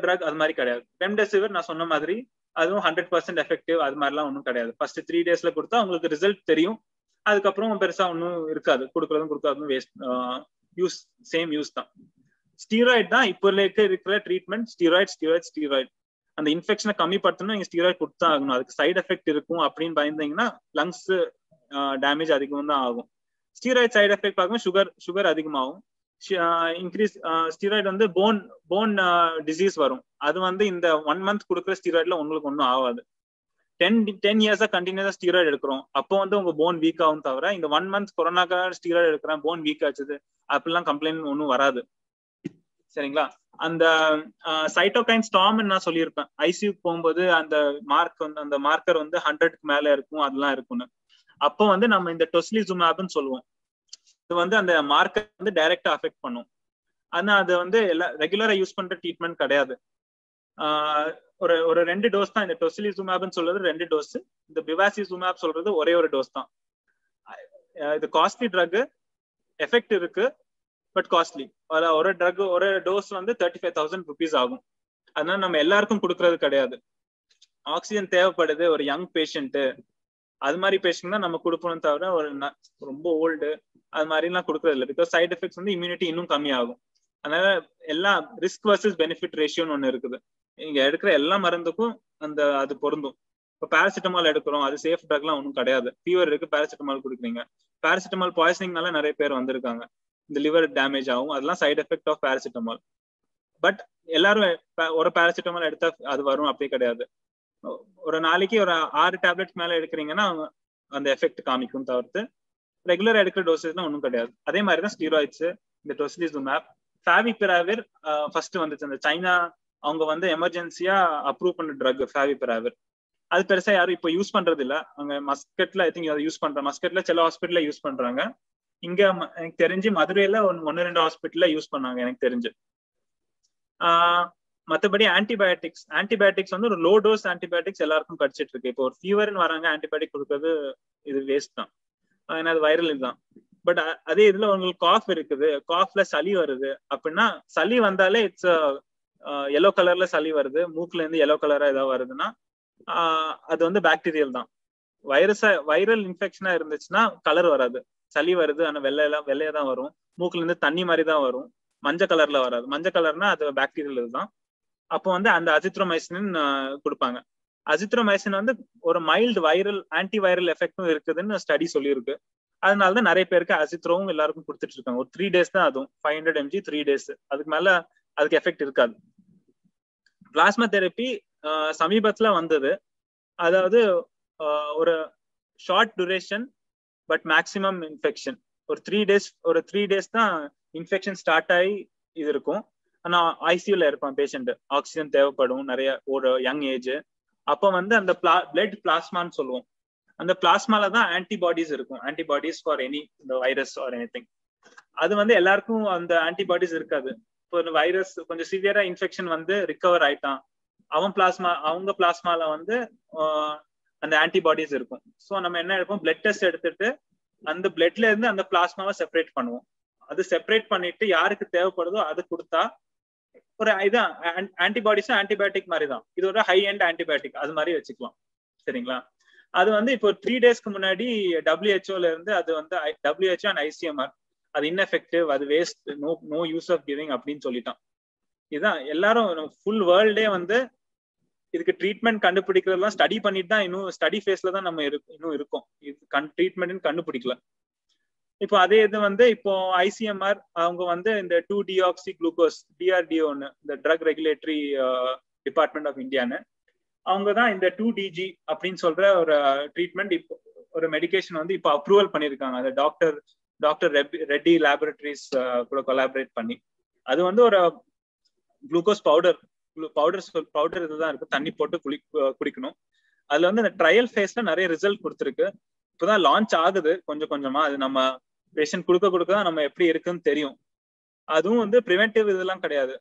ட்ரக் அது மாதிரி கிடையாது. ரெம்டெசிவிர் நான் சொன்ன மாதிரி அதுவும் 100% எஃபெக்டிவ் அது மாதிரிலாம் ஒன்றும் கிடையாது. ஃபர்ஸ்ட் 3 டேஸ்ல கொடுத்தா உங்களுக்கு ரிசல்ட் தெரியும். அதுக்கப்புறம் பெருசா ஒன்றும் இருக்காது, கொடுக்காதும் வேஸ்ட், சேம் யூஸ் தான். ஸ்டீராய்டு தான் இப்போ இருக்கிற ட்ரீட்மெண்ட். ஸ்டீராய்டு அந்த இன்ஃபெக்ஷனை கம்மிப்படுத்தணும், நீங்க ஸ்டீராய்டு கொடுத்தா ஆகணும். அதுக்கு சைடு எஃபெக்ட் இருக்கும் அப்படின்னு பயந்தீங்கன்னா லங்ஸ் டேமேஜ் அதிகம் தான் ஆகும். ஸ்டீராய்டு சைடு எஃபெக்ட் பார்க்கும் சுகர் அதிகமாகும். இன்க்ரீஸ் ஸ்டீராய்டு வந்து போன் டிசீஸ் வரும். அது வந்து இந்த 1 month கொடுக்குற ஸ்டீராய்டுல உங்களுக்கு ஒன்றும் ஆகாது. 10 years கண்டினியூஸா ஸ்டீராய்டு எடுக்கிறோம், அப்போ வந்து உங்க போன் வீக் ஆகும். தவிர இந்த 1 month கொரோனாக்காக ஸ்டீராய்டு எடுக்கிறேன் போன் வீக் ஆச்சுது அப்படிலாம் கம்ப்ளைண்ட் ஒன்றும் வராது. சரிங்களா? அந்த சைட்டோகைன் ஸ்டார்ம் நான் சொல்லியிருப்பேன், ஐசியூக்கு போகும்போது அந்த அந்த மார்க்கர் வந்து 100க்கு மேல இருக்கும், அதெல்லாம் இருக்கும்னு. அப்போ வந்து நம்ம இந்த டொஸ்லிசுமேப்னு சொல்லுவோம். இது வந்து அந்த மார்க்கர் வந்து டைரக்டா அஃபெக்ட் பண்ணும். ஆனா அது வந்து ரெகுலரா யூஸ் பண்ற ட்ரீட்மெண்ட் கிடையாது. ஒரு 2 டோஸ் தான். இந்த டொசிலிசுமேப்னு சொல்றது 2 டோஸ், இந்த பிவாசிசுமேப் சொல்றது ஒரே ஒரு டோஸ் தான். இது காஸ்ட்லி ட்ரக், எஃபெக்ட் இருக்கு பட் காஸ்ட்லி. ஒரு ட்ரக் ஒரு டோஸ் வந்து 35,000 rupees ஆகும். அதனால நம்ம எல்லாருக்கும் கொடுக்கறது கிடையாது. ஆக்சிஜன் தேவைப்படுது ஒரு யங் பேஷண்ட், அது மாதிரி பேஷண்ட் தான் நம்ம கொடுக்கணும். தவிர ஒரு ரொம்ப ஓல்டு அது மாதிரிலாம் கொடுக்கறது இல்லை. பிகாஸ் சைட் எஃபெக்ட்ஸ் வந்து இம்யூனிட்டி இன்னும் கம்மியாகும். அதனால எல்லாம் ரிஸ்க் வர்சஸ் பெனிஃபிட் ரேஷியோன்னு ஒன்று இருக்குது. நீங்க எடுக்கிற எல்லா மருந்துக்கும் அது பொருந்தும். இப்போ பேராசிட்டமால் எடுக்கிறோம், அது சேஃப் ட்ரக்லாம் ஒன்றும் கிடையாது. ஃபீவர் இருக்கு, பேராசிட்டமால் கொடுக்குறீங்க, பேராசிட்டமால் பாய்சனிங்னால நிறைய பேர் வந்திருக்காங்க. இந்த லிவர் டேமேஜ் ஆகும், அதெல்லாம் side effect of paracetamol. But எல்லாரும் ஒரு பேராசிட்டமால் எடுத்தா அது வரும் அப்படி கிடையாது. ஒரு நாளைக்கு ஒரு 6 டேப்லெட்ஸ் மேல எடுக்கிறீங்கன்னா அந்த எஃபெக்ட் காமிக்கும். தவிர்த்து ரெகுலர் எடுக்கிற டோசேஜ்லாம் ஒன்றும் கிடையாது. அதே மாதிரி தான் ஸ்டீராய்ட்ஸ், இந்த டொசிலிசுமேப், ஃபேவிபிராவிர் ஃபர்ஸ்ட் வந்துச்சு. அந்த சைனா அவங்க வந்து எமர்ஜென்சியா அப்ரூவ் பண்ண ட்ரக் ஃபேவிபிராவிர். அது பெருசா யாரும் இப்போ யூஸ் பண்றது இல்ல. அங்க மஸ்கட்ல ஐ திங்க் அதை யூஸ் பண்றாங்க. மஸ்கட்ல சில ஹாஸ்பிட்டல்ல யூஸ் பண்றாங்க. இங்க எனக்கு தெரிஞ்சு மதுரையில 1-2 ஹாஸ்பிட்டல்ல யூஸ் பண்ணாங்க எனக்கு தெரிஞ்சு. மற்றபடி ஆன்டிபயோட்டிக்ஸ் வந்து ஒரு லோ டோஸ் ஆன்டிபயோட்டிக்ஸ் எல்லாருக்கும் கிடைச்சிட்டு இருக்கு. இப்போ ஒரு ஃபீவர்னு வராங்க, ஆன்டிபயோட்டிக் கொடுக்கறது இது வேஸ்ட் தான், ஏன்னா அது வைரல் இதுதான். பட் அதே இதுல உங்களுக்கு காஃப் இருக்குது, காஃப்ல சளி வருது அப்படின்னா, சளி வந்தாலே இட்ஸ் எல்லோ கலர்ல சளி வருது, மூக்குல இருந்து எல்லோ கலரா ஏதாவது வருதுன்னா அது வந்து பாக்டீரியல் தான். வைரல் இன்ஃபெக்ஷனா இருந்துச்சுன்னா கலர் வராது, சளி வருது ஆனா வெள்ளையா தான் வரும், மூக்குல இருந்து தண்ணி மாதிரி தான் வரும், மஞ்சள் கலர்ல வராது. மஞ்சள் கலர்னா அது பாக்டீரியல் இதுதான். அப்போ வந்து அந்த அசித்ரோமைசின் கொடுப்பாங்க. அசித்ரோமைசின் வந்து ஒரு மைல்டு வைரல் ஆன்டி வைரல் எஃபெக்டும் இருக்குதுன்னு ஸ்டடி சொல்லியிருக்கு. அதனாலதான் நிறைய பேருக்கு அசித்ரோவும் எல்லாருக்கும் கொடுத்துட்டு இருக்காங்க. ஒரு 3 days தான், அதுவும் 500 mg 3 days, அதுக்கு மேல அதுக்கு எஃபெக்ட் இருக்காது. பிளாஸ்மா தெரப்பி சமீபத்துல வந்தது. அதாவது ஒரு short duration but maximum infection. ஒரு 3 days தான் இன்ஃபெக்ஷன் ஸ்டார்ட் ஆகி இது இருக்கும். ஆனா ஐசியூல இருப்பான் பேஷண்ட், ஆக்சிஜன் தேவைப்படும் நிறைய, ஒரு யங் ஏஜ். அப்போ வந்து அந்த பிளட் பிளாஸ்மான்னு சொல்லுவோம், அந்த பிளாஸ்மால தான் ஆன்டிபாடிஸ் இருக்கும், ஆன்டிபாடிஸ் ஃபார் எனி இந்த வைரஸ் ஆர் எனிதிங். அது வந்து எல்லாருக்கும் அந்த ஆன்டிபாடிஸ் இருக்காது. இப்போ இந்த வைரஸ் கொஞ்சம் சிவியரா இன்ஃபெக்ஷன் வந்து ரிகவர் ஆயிட்டான், அவங்க பிளாஸ்மால வந்து அந்த ஆன்டிபாடிஸ் இருக்கும். ஸோ நம்ம என்ன எடுப்போம், பிளட் டெஸ்ட் எடுத்துட்டு அந்த பிளட்ல இருந்து அந்த பிளாஸ்மாவை செப்பரேட் பண்ணுவோம். அது செப்பரேட் பண்ணிட்டு யாருக்கு தேவைப்படுதோ அது கொடுத்தா ஒரு இதான் ஆன்டிபாடிஸ் ஆன்டிபயோட்டிக் மாதிரி தான். இது ஒரு ஹை எண்ட் ஆன்டிபயோட்டிக் அது மாதிரி வச்சுக்கலாம். சரிங்களா? அது வந்து இப்போ 3 daysக்கு முன்னாடி WHO இருந்து அது வந்து WHO அண்ட் ICMR அது இன்எஃபெக்டிவ், அது waste, no use of giving அப்படின்னு சொல்லிட்டான். இதுதான் எல்லாரும் ஃபுல் வேர்ல்டே வந்து இதுக்கு ட்ரீட்மெண்ட் கண்டுபிடிக்கிறதெல்லாம் ஸ்டடி பண்ணிட்டு தான், இன்னும் ஸ்டடி ஃபேஸ்ல தான் நம்ம இன்னும் இருக்கோம். இது ட்ரீட்மெண்ட் கண்டுபிடிக்கல. இப்போ அதே இது வந்து இப்போ ICMR அவங்க வந்து இந்த 2-deoxy glucose DRDOன்னு, இந்த ட்ரக் ரெகுலேட்டரி டிபார்ட்மெண்ட் ஆஃப் இந்தியான்னு, அவங்க தான் இந்த 2DG அப்படின்னு சொல்ற ஒரு ட்ரீட்மெண்ட், இப்போ ஒரு மெடிகேஷன் வந்து இப்போ அப்ரூவல் பண்ணியிருக்காங்க. அந்த டாக்டர் ரெட்டி லேபரேட்டரிஸ் கூட கொலாபரேட் பண்ணி. அது வந்து ஒரு குளுக்கோஸ் பவுடர் இதுதான் இருக்கு, தண்ணி போட்டு குடிக்கணும். அதுல வந்து அந்த ட்ரையல் ஃபேஸ்ல நிறைய ரிசல்ட் கொடுத்துருக்கு. இப்போதான் லான்ச் ஆகுது கொஞ்சம் கொஞ்சமா. அது நம்ம பேஷண்ட் கொடுக்க தான் நம்ம எப்படி இருக்குன்னு தெரியும். அதுவும் வந்து ப்ரிவென்டிவ் இதெல்லாம் கிடையாது.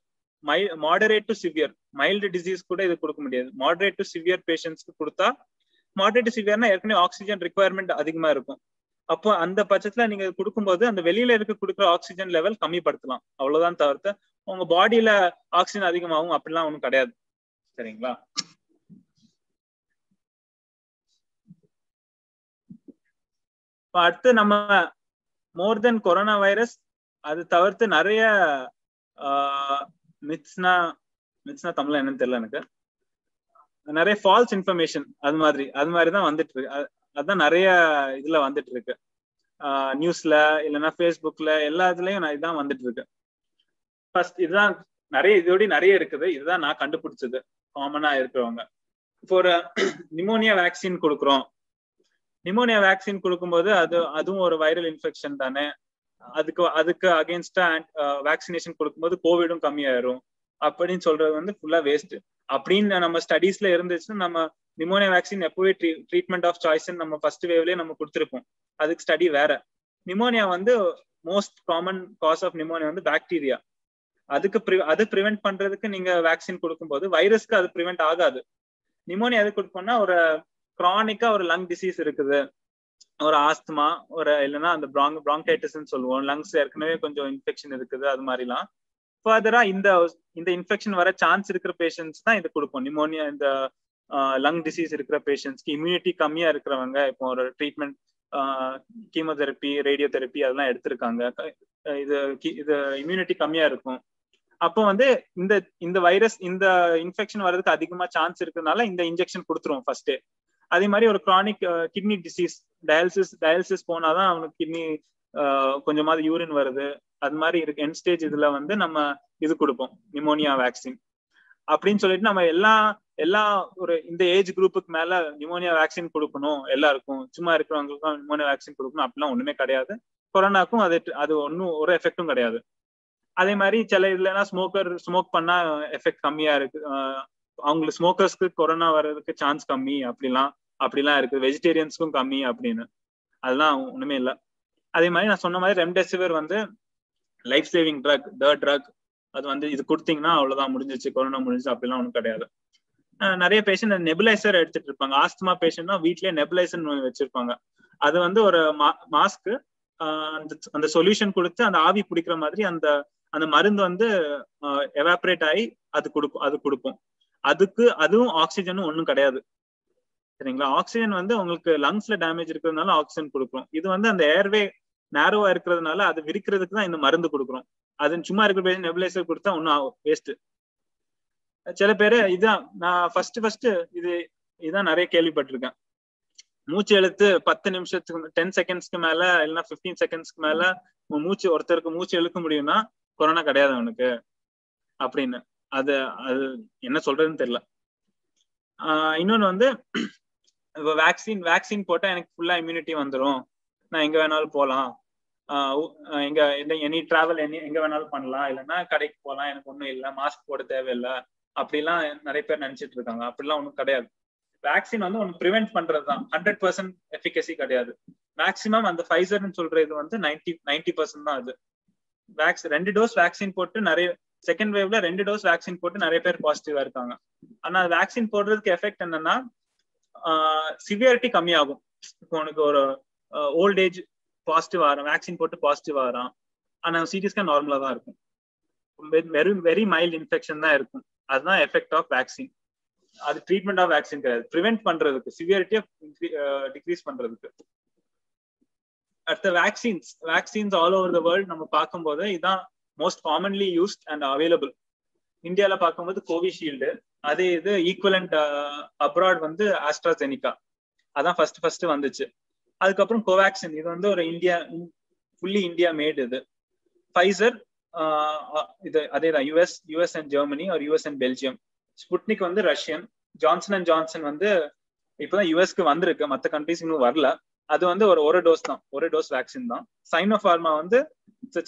Moderate to severe, mild disease கூட இது கொடுக்க முடியாது. மாடரேட் டு சிவியர் பேஷண்ட்ஸ்க்கு கொடுத்தா, மாடரேட் டு சிவியர்னா ஏற்கனவே ஆக்சிஜன் ரிக்வயர்மெண்ட் அதிகமா இருக்கும். அப்போ அந்த பட்சத்துல நீங்க கொடுக்கும்போது அந்த வெளியில கொடுக்குற ஆக்சிஜன் லெவல் கம்மிப்படுத்தலாம், அவ்வளவுதான். தவிர்த்து உங்க பாடியில ஆக்சிஜன் அதிகமாகும் அப்படிலாம் ஒன்றும் கிடையாது. சரிங்களா? அடுத்து நம்ம மோர் தென் கொரோனா வைரஸ் அது தவிர்த்து நிறைய மித்ஸ்னா தமிழ்ல என்னன்னு தெரியல எனக்கு, நிறைய ஃபால்ஸ் இன்ஃபர்மேஷன் அது மாதிரி தான் வந்துட்டு இருக்கு. அதுதான் நிறைய இதுல வந்துட்டு இருக்கு. நியூஸ்ல இல்லைன்னா ஃபேஸ்புக்ல எல்லா இதுலயும் நான் இதான் வந்துட்டு இருக்கு. ஃபர்ஸ்ட் இதுதான் நிறைய, இதோட நிறைய இருக்குது. இதுதான் நான் கண்டுபிடிச்சது காமனா இருக்கிறவங்க. இப்போ ஒரு நிமோனியா வேக்சின் கொடுக்குறோம். நிமோனியா வேக்சின் கொடுக்கும்போது அதுவும் ஒரு வைரல் இன்ஃபெக்ஷன் தானே. அதுக்கு அகேன்ஸ்டா வேக்சினேஷன் கொடுக்கும்போது கோவிடும் கம்மியாயிரும் அப்படின்னு சொல்றது வந்து ஃபுல்லா வேஸ்ட். அப்படின்னு நம்ம ஸ்டடீஸ்ல இருந்துச்சுன்னா நம்ம நிமோனியா வேக்சின் எப்பவே ட்ரீட்மெண்ட் ஆஃப் சாய்ஸ் நம்ம ஃபர்ஸ்ட் வேவ்லயே நம்ம கொடுத்துருப்போம். அதுக்கு ஸ்டடி வேற. நிமோனியா வந்து most common cause of pneumonia வந்து பாக்டீரியா. அது ப்ரிவென்ட் பண்றதுக்கு நீங்க வேக்சின் கொடுக்கும்போது வைரஸ்க்கு அது ப்ரிவென்ட் ஆகாது. நிமோனியா எது கொடுப்போம்னா ஒரு கிரானிக்கா ஒரு லங் டிசீஸ் இருக்குது, ஒரு ஆஸ்துமா, ஒரு இல்லைன்னா அந்த பிராங்கைட்டிஸ்ன்னு சொல்லுவோம், லங்ஸ் ஏற்கனவே கொஞ்சம் இன்ஃபெக்ஷன் இருக்குது, அது மாதிரிலாம் ஃபர்தரா இந்த இன்ஃபெக்ஷன் வர சான்ஸ் இருக்கிற பேஷண்ட்ஸ் தான் இது கொடுப்போம். நிமோனியா இந்த லங் டிசீஸ் இருக்கிற பேஷண்ட்ஸ்க்கு இம்யூனிட்டி கம்மியா இருக்கிறவங்க இப்போ ஒரு ட்ரீட்மெண்ட் கீமோதெரப்பி, ரேடியோ தெரப்பி அதெல்லாம் எடுத்திருக்காங்க, இது இம்யூனிட்டி கம்மியா இருக்கும். அப்போ வந்து இந்த வைரஸ் இந்த இன்ஃபெக்ஷன் வர்றதுக்கு அதிகமா சான்ஸ் இருக்கிறதுனால இந்த இன்ஜெக்ஷன் கொடுத்துருவோம் ஃபர்ஸ்ட். அதே மாதிரி ஒரு கிரானிக் கிட்னி டிசீஸ், டயாலிசிஸ் போனாதான் அவனுக்கு கிட்னி கொஞ்சமாவது யூரின் வருது, அது மாதிரி இருக்கு எண்ட் ஸ்டேஜ், இதுல வந்து நம்ம இது கொடுப்போம் நிமோனியா வேக்சின் அப்படின்னு சொல்லிட்டு நம்ம எல்லா ஒரு இந்த ஏஜ் குரூப்புக்கு மேல நிமோனியா வேக்சின் கொடுக்கணும் எல்லாருக்கும், சும்மா இருக்கிறவங்களுக்கும் நிமோனியா வேக்சின் கொடுக்கணும் அப்படிலாம் ஒண்ணுமே கிடையாது. கொரோனாக்கும் அது ஒன்னும் ஒரு எஃபெக்டும் கிடையாது. அதே மாதிரி சில இதுலனா ஸ்மோக் பண்ணா எஃபெக்ட் கம்மியா இருக்கு, அவங்களுக்கு ஸ்மோக்கர்ஸ்க்கு கொரோனா வர்றதுக்கு சான்ஸ் கம்மி அப்படிலாம் இருக்கு, வெஜிடேரியன்ஸ்க்கும் கம்மி அப்படின்னு. அதெல்லாம் ஒண்ணுமே இல்லை. அதே மாதிரி நான் சொன்ன மாதிரி ரெம்டெசிவிர் வந்து லைஃப் சேவிங் ட்ரக், ட்ரக். அது வந்து இது கொடுத்தீங்கன்னா அவ்வளவுதான், முடிஞ்சிச்சு, கொரோனா முடிஞ்சிச்சு அப்படிலாம் ஒன்றும் கிடையாது. நிறைய பேஷண்ட் நெபுலைசர் எடுத்துட்டு இருப்பாங்க. ஆஸ்துமா பேஷண்ட்னா வீட்லயே நெபுலைசர் வச்சிருப்பாங்க. அது வந்து ஒரு மாஸ்க்கு, அந்த சொல்யூஷன் கொடுத்து அந்த ஆவி பிடிக்கிற மாதிரி அந்த மருந்து வந்து எவாபரேட் ஆகி அது கொடுப்போம். அதுவும் ஆக்சிஜனும் ஒன்றும் கிடையாது, சரிங்களா. ஆக்சிஜன் வந்து உங்களுக்கு லங்ஸ்ல டேமேஜ் இருக்கிறதுனால ஆக்சிஜன் கொடுக்குறோம். இது வந்து அந்த ஏர்வே நேரோவா இருக்கிறதுனால அது விரிக்கிறதுக்கு தான் இந்த மருந்து கொடுக்குறோம். அது சும்மா இருக்கிற பேஷண்ட் நெபுலைசர் கொடுத்தா ஒன்னும் வேஸ்ட். சில பேரு நான் ஃபர்ஸ்ட் இதான் நிறைய கேள்விப்பட்டிருக்கேன். மூச்சு எழுத்து 10 நிமிஷத்துக்கு 10 செகண்ட்ஸ்க்கு மேல இல்லைன்னா 15 செகண்ட்ஸ்க்கு மேல ஒருத்தருக்கு மூச்சு இழுக்க முடியும்னா கொரோனா கிடையாது அவனுக்கு அப்படின்னு. அது என்ன சொல்றதுன்னு தெரியல. இன்னொன்னு வந்து வேக்சின் போட்டா எனக்கு ஃபுல்லா இம்யூனிட்டி வந்துடும், நான் எங்க வேணாலும் போகலாம், எனி டிராவல் எங்க வேணாலும் பண்ணலாம், இல்லைன்னா கடைக்கு போகலாம், எனக்கு ஒன்றும் இல்லை, மாஸ்க் போட தேவையில்லை அப்படிலாம் நிறைய பேர் நினைச்சிட்டு இருக்காங்க. அப்படிலாம் ஒன்றும் கிடையாது. வேக்சின் வந்து ஒன்று ப்ரிவென்ட் பண்றது தான், 100% எஃபிகசி கிடையாது. மேக்சிமம் அந்த ஃபைசர்னு சொல்ற இது வந்து 90% தான். அது 2 டோஸ் வேக்சின் போட்டு நிறைய செகண்ட் வேவ்ல 2 டோஸ் வேக்சின் போட்டு நிறைய பேர் பாசிட்டிவா இருக்காங்க. ஆனா வேக்சின் போடுறதுக்கு எஃபெக்ட் என்னன்னா சிவியாரிட்டி கம்மியாகும். இப்போ உனக்கு ஒரு ஓல்ட் ஏஜ் பாசிட்டிவ் ஆகிறான், வேக்சின் போட்டு பாசிட்டிவ் ஆகிறான், ஆனா சிடி ஸ்கேன் நார்மலா தான் இருக்கும், வெரி மைல்டு இன்ஃபெக்ஷன் தான் இருக்கும். அதுதான் எஃபெக்ட் ஆஃப் வேக்சின். அது ட்ரீட்மெண்ட் ஆஃப் வேக்சின் கிடையாது, ப்ரிவென்ட் பண்றதுக்கு, சிவியாரிட்டியை டிக்ரீஸ் பண்றதுக்கு. அடுத்த vaccines all over the world நம்ம பார்க்கும்போது இதான் most commonly used and available. இந்தியாவில பார்க்கும்போது கோவிஷீல்டு, அதே இது ஈக்குவலண்ட் அப்ராட் வந்து ஆஸ்ட்ராசெனிகா, அதான் ஃபர்ஸ்ட் வந்துச்சு. அதுக்கப்புறம் கோவேக்சின், இது வந்து ஒரு ஃபுல்லி இந்தியா மேட். இது ஃபைசர், இது அதேதான் யூஎஸ் அண்ட் ஜெர்மனி, ஒரு யூஎஸ் அண்ட் பெல்ஜியம். ஸ்புட்னிக் வந்து ரஷ்யன். ஜான்சன் அண்ட் ஜான்சன் வந்து இப்பதான் யூஎஸ்க்கு வந்திருக்கு, மற்ற கண்ட்ரிஸ் இன்னும் வரல. அது வந்து ஒரு டோஸ் தான், ஒரு டோஸ் வேக்சின் தான். சைனோஃபார்மா வந்து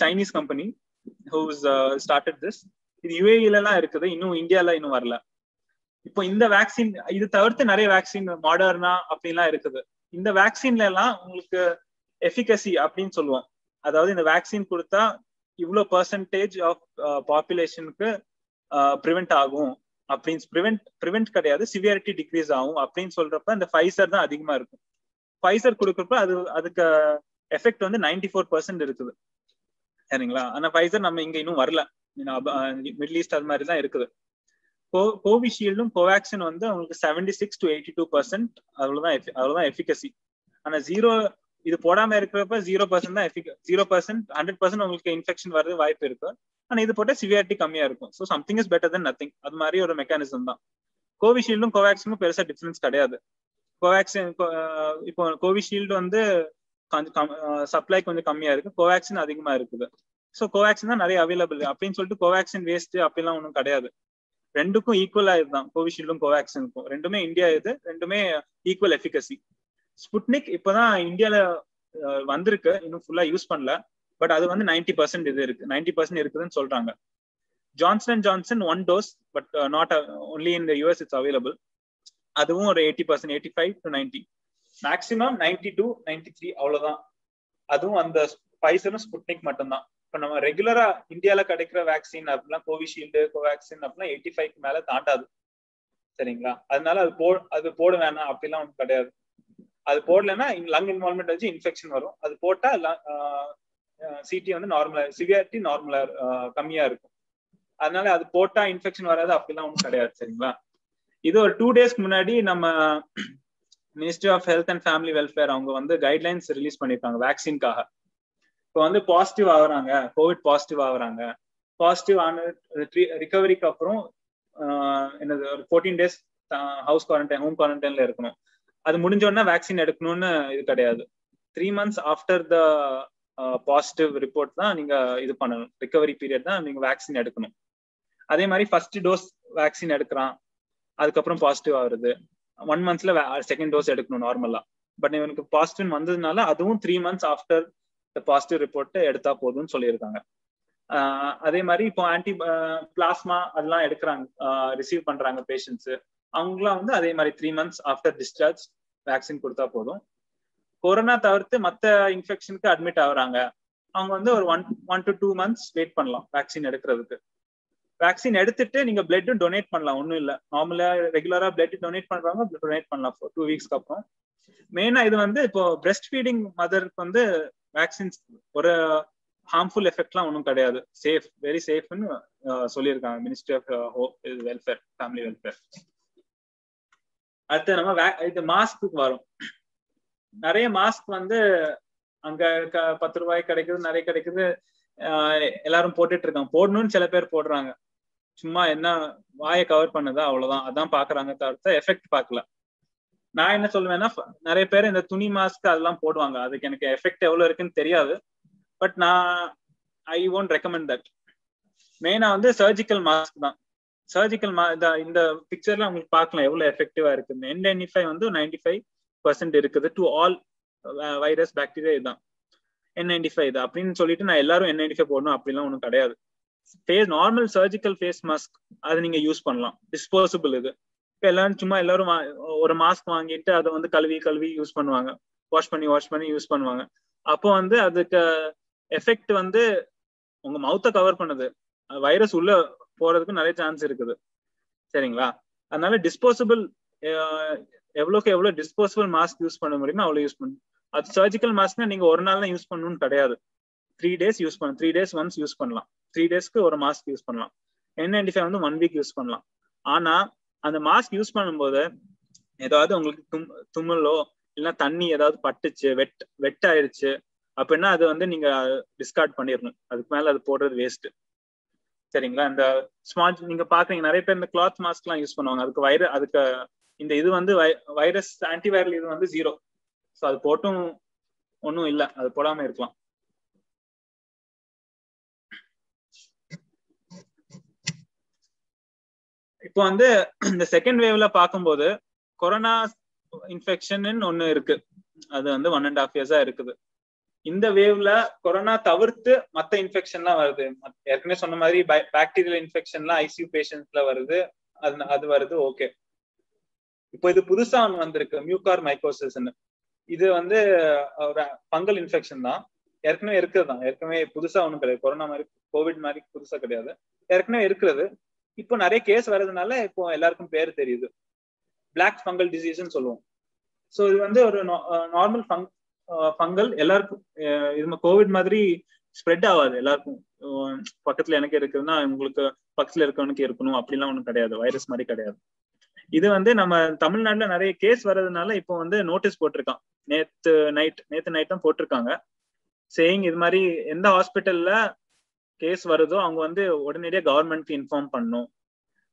Chinese company whose started this. இது யுஏஇல எல்லாம் இருக்குது, இன்னும் இந்தியால இன்னும் வரல. இப்போ இந்த வேக்சின் இது தவிர்த்து நிறைய வேக்சின், மாடர்னா அப்படின்லாம் இருக்குது. இந்த வேக்சின்ல எல்லாம் உங்களுக்கு எஃபிகசி அப்படின்னு சொல்லுவோம், அதாவது இந்த வேக்சின் கொடுத்தா இவ்வளவு பெர்சன்டேஜ் ஆஃப் பாப்புலேஷனுக்கு ப்ரிவென்ட் ஆகும் அப்படின்னு, ப்ரிவென்ட் கிடையாது, சிவியாரிட்டி டிக்ரீஸ் ஆகும் அப்படின்னு சொல்றப்ப இந்த ஃபைசர் தான் அதிகமா இருக்கும். ஃபைசர் கொடுக்குறப்ப அதுக்கு எஃபெக்ட் வந்து 94% இருக்குது, சரிங்களா. ஆனா ஃபைசர் நம்ம இங்க இன்னும் வரல, மிடில் ஈஸ்ட் அது மாதிரி தான் இருக்குது. கோவிஷீல்டும் கோவேக்சின் வந்து உங்களுக்கு 76 to 82% அவ்வளவுதான் எஃபிகசி. ஆனா இது போடாம இருக்கிறப்ப 0% தான் 0%, 100% உங்களுக்கு இன்ஃபெக்ஷன் வர்றது வாய்ப்பு இருக்கு. ஆனா இது போட்டா சிவியாரிட்டி கம்மியா இருக்கும். So something is better then nothing, அது மாதிரி ஒரு மெக்கானிசம் தான். கோவிஷீல்டும் கோவேக்சினும் பெருசா டிஃபரன்ஸ் கிடையாது. கோவேக்சின் இப்போ கோவிஷீல்டு வந்து சப்ளை கொஞ்சம் கம்மியா இருக்கு, கோவேக்சின் அதிகமா இருக்குது. ஸோ கோவேக்சின் தான் நிறைய அவைலபிள் அப்படின்னு சொல்லிட்டு கோவேக்சின் வேஸ்ட் அப்படிலாம் ஒன்றும் கிடையாது. ரெண்டுக்கும் ஈக்குவலா இதுதான், கோவிஷீல்டும் கோவேக்சினுக்கும். ரெண்டுமே இந்தியா இது, ரெண்டுமே ஈக்குவல் எஃபிகசி. ஸ்புட்னிக் இப்பதான் இந்தியால வந்திருக்கு, இன்னும் ஃபுல்லா யூஸ் பண்ணல. பட் அது வந்து 90% இது இருக்கு, 90% இருக்குதுன்னு சொல்றாங்க. Johnson and Johnson 1 dose, but not only in the US it's available. அதுவும் ஒரு 80%, 85 to 90, மேக்ஸிமம் 90 to 93 அவ்வளவுதான். அதுவும் அந்த ஃபைசரும் ஸ்புட்னிக் மட்டும்தான். இப்ப நம்ம ரெகுலரா இந்தியால கிடைக்கிற வேக்சின் அப்படிலாம் கோவிஷீல்டு கோவேக்சின் அப்படிலாம் 85க்கு மேல தாண்டாது. சரிங்களா? அதனால அது போட வேணாம் அப்படிலாம் ஒன்றும் கிடையாது. அது போடலன்னா லங் இன்வால்மெண்ட் வச்சு இன்ஃபெக்ஷன் வரும். அது போட்டா சிடி வந்து நார்மலா, சிவியாரிட்டி நார்மலா கம்மியா இருக்கும். அதனால அது போட்டா இன்ஃபெக்ஷன் வராது அப்படிலாம் ஒன்றும் கிடையாது. சரிங்களா? இது ஒரு 2 days முன்னாடி நம்ம ministry of health and family welfare அவங்க வந்து கைட்லைன்ஸ் ரிலீஸ் பண்ணிருக்காங்க வேக்சின்காக. இப்போ வந்து பாசிட்டிவ் ஆகுறாங்க, கோவிட் பாசிட்டிவ் ஆகுறாங்க, பாசிட்டிவ் ஆன ரிகவரிக்கு அப்புறம் என்னது ஒரு 14 days ஹவுஸ் குவாரண்டைன், ஹோம் குவாரண்டைன்ல இருக்கணும். அது முடிஞ்சோடனே வேக்சின் எடுக்கணும்னு இது கிடையாது. 3 months after the positive report தான் நீங்க இது பண்ணணும், ரிகவரி பீரியட் தான் நீங்க வேக்சின் எடுக்கணும். அதே மாதிரி ஃபர்ஸ்ட் டோஸ் வேக்சின் எடுக்கிறான், அதுக்கப்புறம் பாசிட்டிவ் ஆகுறது, 1 monthல செகண்ட் டோஸ் எடுக்கணும் நார்மலா. பட் இவனுக்கு பாசிட்டிவ் வந்ததுனால அதுவும் 3 months ஆஃப்டர் பாசிட்டிவ் ரிப்போர்ட் எடுத்தா போதும்னு சொல்லியிருக்காங்க. அதே மாதிரி இப்போ ஆன்டி பிளாஸ்மா அதெல்லாம் எடுக்கிறாங்க, ரிசீவ் பண்றாங்க பேஷண்ட்ஸ், அவங்களாம் வந்து அதே மாதிரி 3 months ஆஃப்டர் டிஸ்சார்ஜ் வேக்சின் கொடுத்தா போதும். கொரோனா தவிர்த்து மற்ற இன்ஃபெக்ஷனுக்கு அட்மிட் ஆகுறாங்க, அவங்க வந்து ஒரு 1 to 2 months வெயிட் பண்ணலாம் வேக்சின் எடுக்கிறதுக்கு. வேக்சின் எடுத்துட்டு நீங்க பிளட் டொனேட் பண்ணலாம், ஒன்றும் இல்லை. நார்மலா ரெகுலரா பிளட் டொனேட் பண்றவங்க டொனேட் பண்ணலாம் 2 weeksக்கு அப்புறம். மெயினா இது வந்து இப்போ பிரெஸ்ட் ஃபீடிங் மதருக்கு வந்து வேக்சின்ஸ் ஒரு ஹார்ம்ஃபுல் எஃபெக்ட்லாம் ஒன்றும் கிடையாது, சேஃப், வெரி சேஃப்னு சொல்லியிருக்காங்க ministry of welfare, family welfare. அடுத்து நம்ம இது மாஸ்க்கு வரும். நிறைய மாஸ்க் வந்து அங்க 10 ரூபாய்க்கு கிடைக்குது, நிறைய கிடைக்குது, எல்லாரும் போட்டுட்டு இருக்காங்க. போடணும்னு சில பேர் போடுறாங்க, சும்மா என்ன வாயை கவர் பண்ணதா அவ்வளவுதான், அதான் பாக்குறாங்க தவிர்த்து எஃபெக்ட் பார்க்கல. நான் என்ன சொல்லுவேன்னா, நிறைய பேர் இந்த துணி மாஸ்க் அதெல்லாம் போடுவாங்க, அதுக்கு எனக்கு எஃபெக்ட் எவ்வளவு இருக்குன்னு தெரியாது. But I won't recommend that. மெயினா வந்து சர்ஜிக்கல் மாஸ்க் தான். சர்ஜிக்கல் இந்த பிக்சர்ல உங்களுக்கு பார்க்கலாம் எவ்வளவு எஃபெக்டிவா இருக்குன்னு. N95 வந்து 95% இருக்குது டு ஆல் வைரஸ் பாக்டீரியா. இதுதான் N95 இது அப்படின்னு சொல்லிட்டு நான் எல்லாரும் N95 போடணும் அப்படிலாம் ஒன்றும் கிடையாது. நார்மல் சர்ஜிக்கல் ஃபேஸ் மாஸ்க் அது நீங்க யூஸ் பண்ணலாம், டிஸ்போசபிள். இது இப்போ எல்லாரும் ஒரு மாஸ்க் வாங்கிட்டு அதை வந்து கழுவி யூஸ் பண்ணுவாங்க, வாஷ் பண்ணி யூஸ் பண்ணுவாங்க. அப்போ வந்து அதுக்கு எஃபெக்ட் வந்து உங்க மவுத்தை கவர் பண்ணுது, வைரஸ் உள்ள போறதுக்கு நிறைய சான்ஸ் இருக்குது. சரிங்களா? அதனால டிஸ்போசபிள், எவ்வளோக்கு எவ்வளோ டிஸ்போசபிள் மாஸ்க் யூஸ் பண்ண முடியுமோ அவ்வளோ யூஸ் பண்ணணும். அது சர்ஜிக்கல் மாஸ்க்னா நீங்க ஒரு நாள் தான் யூஸ் பண்ணணும்னு கிடையாது, 3 days யூஸ் பண்ணணும், 3 days ஒன்ஸ் யூஸ் பண்ணலாம், 3 daysக்கு ஒரு மாஸ்க் யூஸ் பண்ணலாம். N95 வந்து 1 week யூஸ் பண்ணலாம். ஆனா அந்த மாஸ்க் யூஸ் பண்ணும்போது ஏதாவது உங்களுக்கு தும்மலோ இல்லைன்னா தண்ணி ஏதாவது பட்டுச்சு, வெட் ஆயிடுச்சு அப்படின்னா அது வந்து நீங்க டிஸ்கார்ட் பண்ணிடணும், அதுக்கு மேல அது போடுறது வேஸ்ட். சரிங்களா? இந்த ஸ்மார்ட் நீங்க பாக்குறீங்க நிறைய பேர் இந்த கிளாத் மாஸ்க் எல்லாம் யூஸ் பண்ணுவாங்க, அதுக்கு இந்த இது வந்து வைரஸ் ஆன்டிவைரல் இது வந்து 0. ஸோ அது போட்டும் ஒன்றும் இல்லை, அது போடாம இருக்கலாம். இப்போ வந்து இந்த செகண்ட் வேவ்ல பார்க்கும்போது கொரோனா இன்ஃபெக்ஷன் ஒன்னு இருக்கு, அது வந்து 1.5 years இருக்குது. இந்த வேவ்ல கொரோனா தவிர்த்து மற்ற இன்ஃபெக்ஷன்லாம் வருது. ஏற்கனவே சொன்ன மாதிரி பாக்டீரியல் இன்ஃபெக்ஷன்லாம் ஐசியூ பேஷண்ட்ஸ்ல வருது, அது வருது. ஓகே, இப்போ இது புதுசா ஒன்று வந்திருக்கு, மியூகார் மைக்கோசிஸ்ன்னு. இது வந்து ஒரு ஃபங்கல் இன்ஃபெக்ஷன் தான், ஏற்கனவே இருக்கிறது தான், ஏற்கனவே புதுசா ஒன்றும் கிடையாது. கொரோனா மாதிரி கோவிட் மாதிரி புதுசா கிடையாது, ஏற்கனவே இருக்கிறது. இப்போ நிறைய கேஸ் வர்றதுனால இப்போ எல்லாருக்கும் பேர் தெரியுது, பிளாக் ஃபங்கல் டிசீஸ்ன்னு சொல்லுவோம். ஸோ இது வந்து ஒரு நார்மல் ஃபங்கல், எல்லாருக்கும் இது கோவிட் மாதிரி ஸ்ப்ரெட் ஆகாது எல்லாருக்கும். பக்கத்துல எனக்கு இருக்குதுன்னா உங்களுக்கு பக்கத்துல இருக்கவனுக்கு இருக்கணும் அப்படிலாம் ஒன்றும் கிடையாது, வைரஸ் மாதிரி கிடையாது. இது வந்து நம்ம தமிழ்நாட்டுல நிறைய கேஸ் வர்றதுனால இப்போ வந்து நோட்டீஸ் போட்டிருக்கான், நேத்து நைட் தான் போட்டிருக்காங்க, சேயிங் இது மாதிரி எந்த ஹாஸ்பிட்டல்ல கேஸ் வருதோ அவங்க வந்து உடனடியாக கவர்மெண்ட்க்கு இன்ஃபார்ம் பண்ணணும்.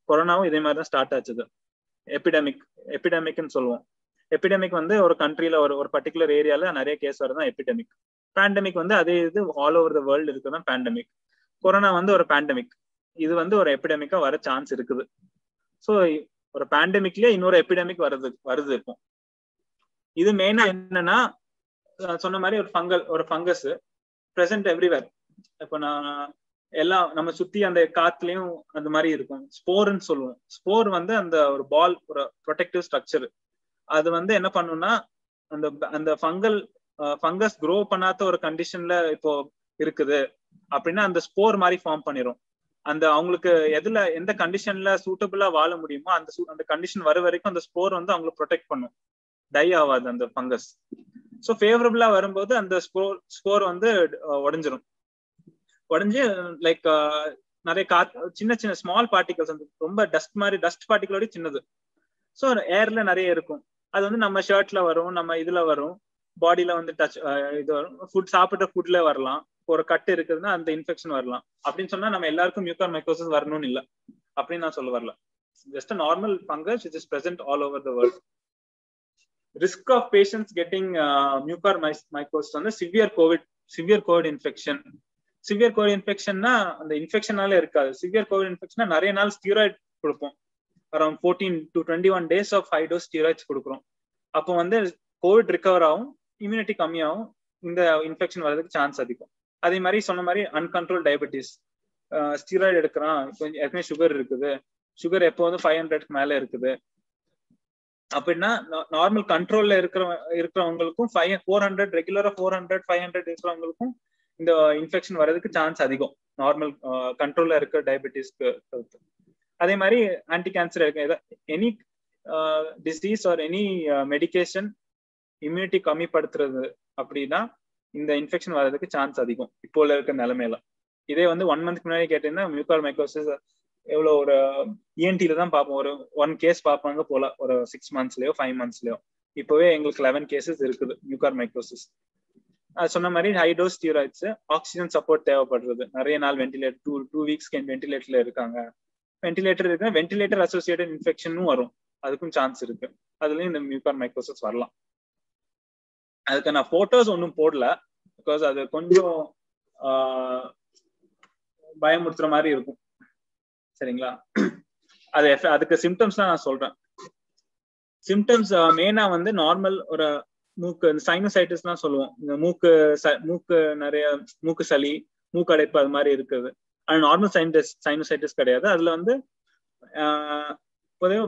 கொரோனாவும் இதே மாதிரி தான் ஸ்டார்ட் ஆச்சுது, எபிடமிக்னு சொல்லுவோம். எபிடமிக் வந்து ஒரு கண்ட்ரில ஒரு பர்டிகுலர் ஏரியால நிறைய கேஸ் வரதான் எபிடமிக். பேண்டமிக் வந்து அதே இது ஆல் ஓவர் த வேர்ல்டு இருக்குதான் பேண்டமிக். கொரோனா வந்து ஒரு பேண்டமிக், இது வந்து ஒரு எபிடமிக்கா வர சான்ஸ் இருக்குது. ஸோ ஒரு பேண்டமிக்லயே இன்னொரு எபிடமிக் வருது இப்போ. இது மெயினா என்னன்னா சொன்ன மாதிரி ஒரு ஃபங்கஸ் பிரசன்ட் எவ்ரிவேர். இப்போ நான் எல்லாம் நம்ம சுத்தி அந்த காத்துலயும் அந்த மாதிரி இருக்கும். ஸ்போர்ன்னு சொல்லுவோம். ஸ்போர் வந்து அந்த ஒரு பால், ஒரு ப்ரொடெக்டிவ் ஸ்ட்ரக்சர். அது வந்து என்ன பண்ணும்னா அந்த அந்த ஃபங்கஸ் க்ரோ பண்ணாத ஒரு கண்டிஷன்ல இப்போ இருக்குது அப்படின்னா அந்த ஸ்போர் மாதிரி ஃபார்ம் பண்ணிரும். அந்த அவங்களுக்கு எந்த கண்டிஷன்ல சூட்டபிளா வாழ முடியுமோ அந்த கண்டிஷன் வர வரைக்கும் அந்த ஸ்போர் வந்து அவங்களை ப்ரொடெக்ட் பண்ணும், டை ஆகாது அந்த ஃபங்கஸ். ஸோ ஃபேவரபிளா வரும்போது அந்த ஸ்போர் வந்து உடஞ்சு லைக் நிறைய சின்ன சின்ன ஸ்மால் பார்ட்டிகல்ஸ், வந்து ரொம்ப டஸ்ட் பார்ட்டிகளோட சின்னது. ஸோ ஏர்ல நிறைய இருக்கும். அது வந்து நம்ம ஷர்ட்ல வரும், நம்ம இதுல வரும், பாடியில வந்து டச் இது வரும், சாப்பிட்ட ஃபுட்ல வரலாம். ஒரு கட்டு இருக்குதுன்னா அந்த இன்ஃபெக்ஷன் வரலாம். அப்படின்னு சொன்னா நம்ம எல்லாருக்கும் மியூகார்மைகோசிஸ் வரணும்னு இல்லை அப்படின்னு நான் சொல்ல வரல. Just normal fungus which is present all over the world. Risk of patients getting mucormycosis வந்து severe covid infection. Severe covid இன்ஃபெக்ஷன்னா அந்த இன்ஃபெக்ஷனால இருக்காது. சிவியர் கோவிட் இன்ஃபெக்ஷனா நிறைய நாள் ஸ்டீராய்டு கொடுப்போம். Around 14 to 21 days of high dose steroids கொடுக்குறோம். அப்போ வந்து கோவிட் ரிகவர் ஆகும், இம்யூனிட்டி கம்மியாகும், இந்த இன்ஃபெக்ஷன் வர்றதுக்கு சான்ஸ் அதிகம். அதே மாதிரி சொன்ன மாதிரி அன்கண்ட்ரோல் டயபெட்டிஸ், ஸ்டீராய்டு எடுக்கிறான், ஏற்கனவே சுகர் இருக்குது, சுகர் எப்போ வந்து 500க்கு மேல இருக்குது அப்படின்னா நார்மல் கண்ட்ரோல்ல இருக்கிறவங்களுக்கும் 400 ரெகுலரா 400 500 இருக்கிறவங்களுக்கும் இந்த இன்ஃபெக்ஷன் வர்றதுக்கு சான்ஸ் அதிகம் நார்மல் கண்ட்ரோல்ல இருக்க டயபெட்டிஸ்க்கு. அதே மாதிரி anti cancer any disease or any medication immunity கம்மிப்படுத்துறது அப்படின்னா இந்த இன்ஃபெக்ஷன் வர்றதுக்கு சான்ஸ் அதிகம் இப்போ இருக்க நிலைமையில. இதே வந்து 1 month முன்னாடி கேட்டீங்கன்னா மியூகார்மைகோசிஸ் எவ்வளோ ஒரு இஎன்டில தான் பார்ப்போம், ஒரு 1 கேஸ் பார்ப்பாங்க போல ஒரு 6 monthsலயோ 5 monthsலயோ. இப்போவே எங்களுக்கு 11 cases இருக்குது மியூகார்மைகோசிஸ். சொன்ன மாதிரி high dose steroids, oxygen support தேவைப்படுறது, நிறைய நாள் வென்டிலேட்டர் 2 weeks வென்டிலேட்டர்ல இருக்காங்க. வென்டிலேட்டர் இருக்கு, வென்டிலேட்டர் அசோசியேட்டட் இன்ஃபெக்ஷனும் வரும், அதுக்கும் சான்ஸ் இருக்கு. அதுலயும் இந்த மியூகார்மைகோசிஸ் வரலாம். அதுக்கு நான் போட்டோஸ் ஒன்றும் போடல, பிகாஸ் அது கொஞ்சம் பயமுறுத்துற மாதிரி இருக்கும். சரிங்களா? அதுக்கு சிம்டம்ஸ் தான் நான் சொல்றேன். சிம்டம்ஸ் மெயினா வந்து நார்மல் ஒரு மூக்கு சைனசைட்டிஸ் தான் சொல்லுவோம். இந்த மூக்கு நிறைய மூக்கு சளி, மூக்கு அடைப்பு அது மாதிரி இருக்குது. ஆனா நார்மல் சைனசைட்டிஸ் கிடையாது. அதுல வந்து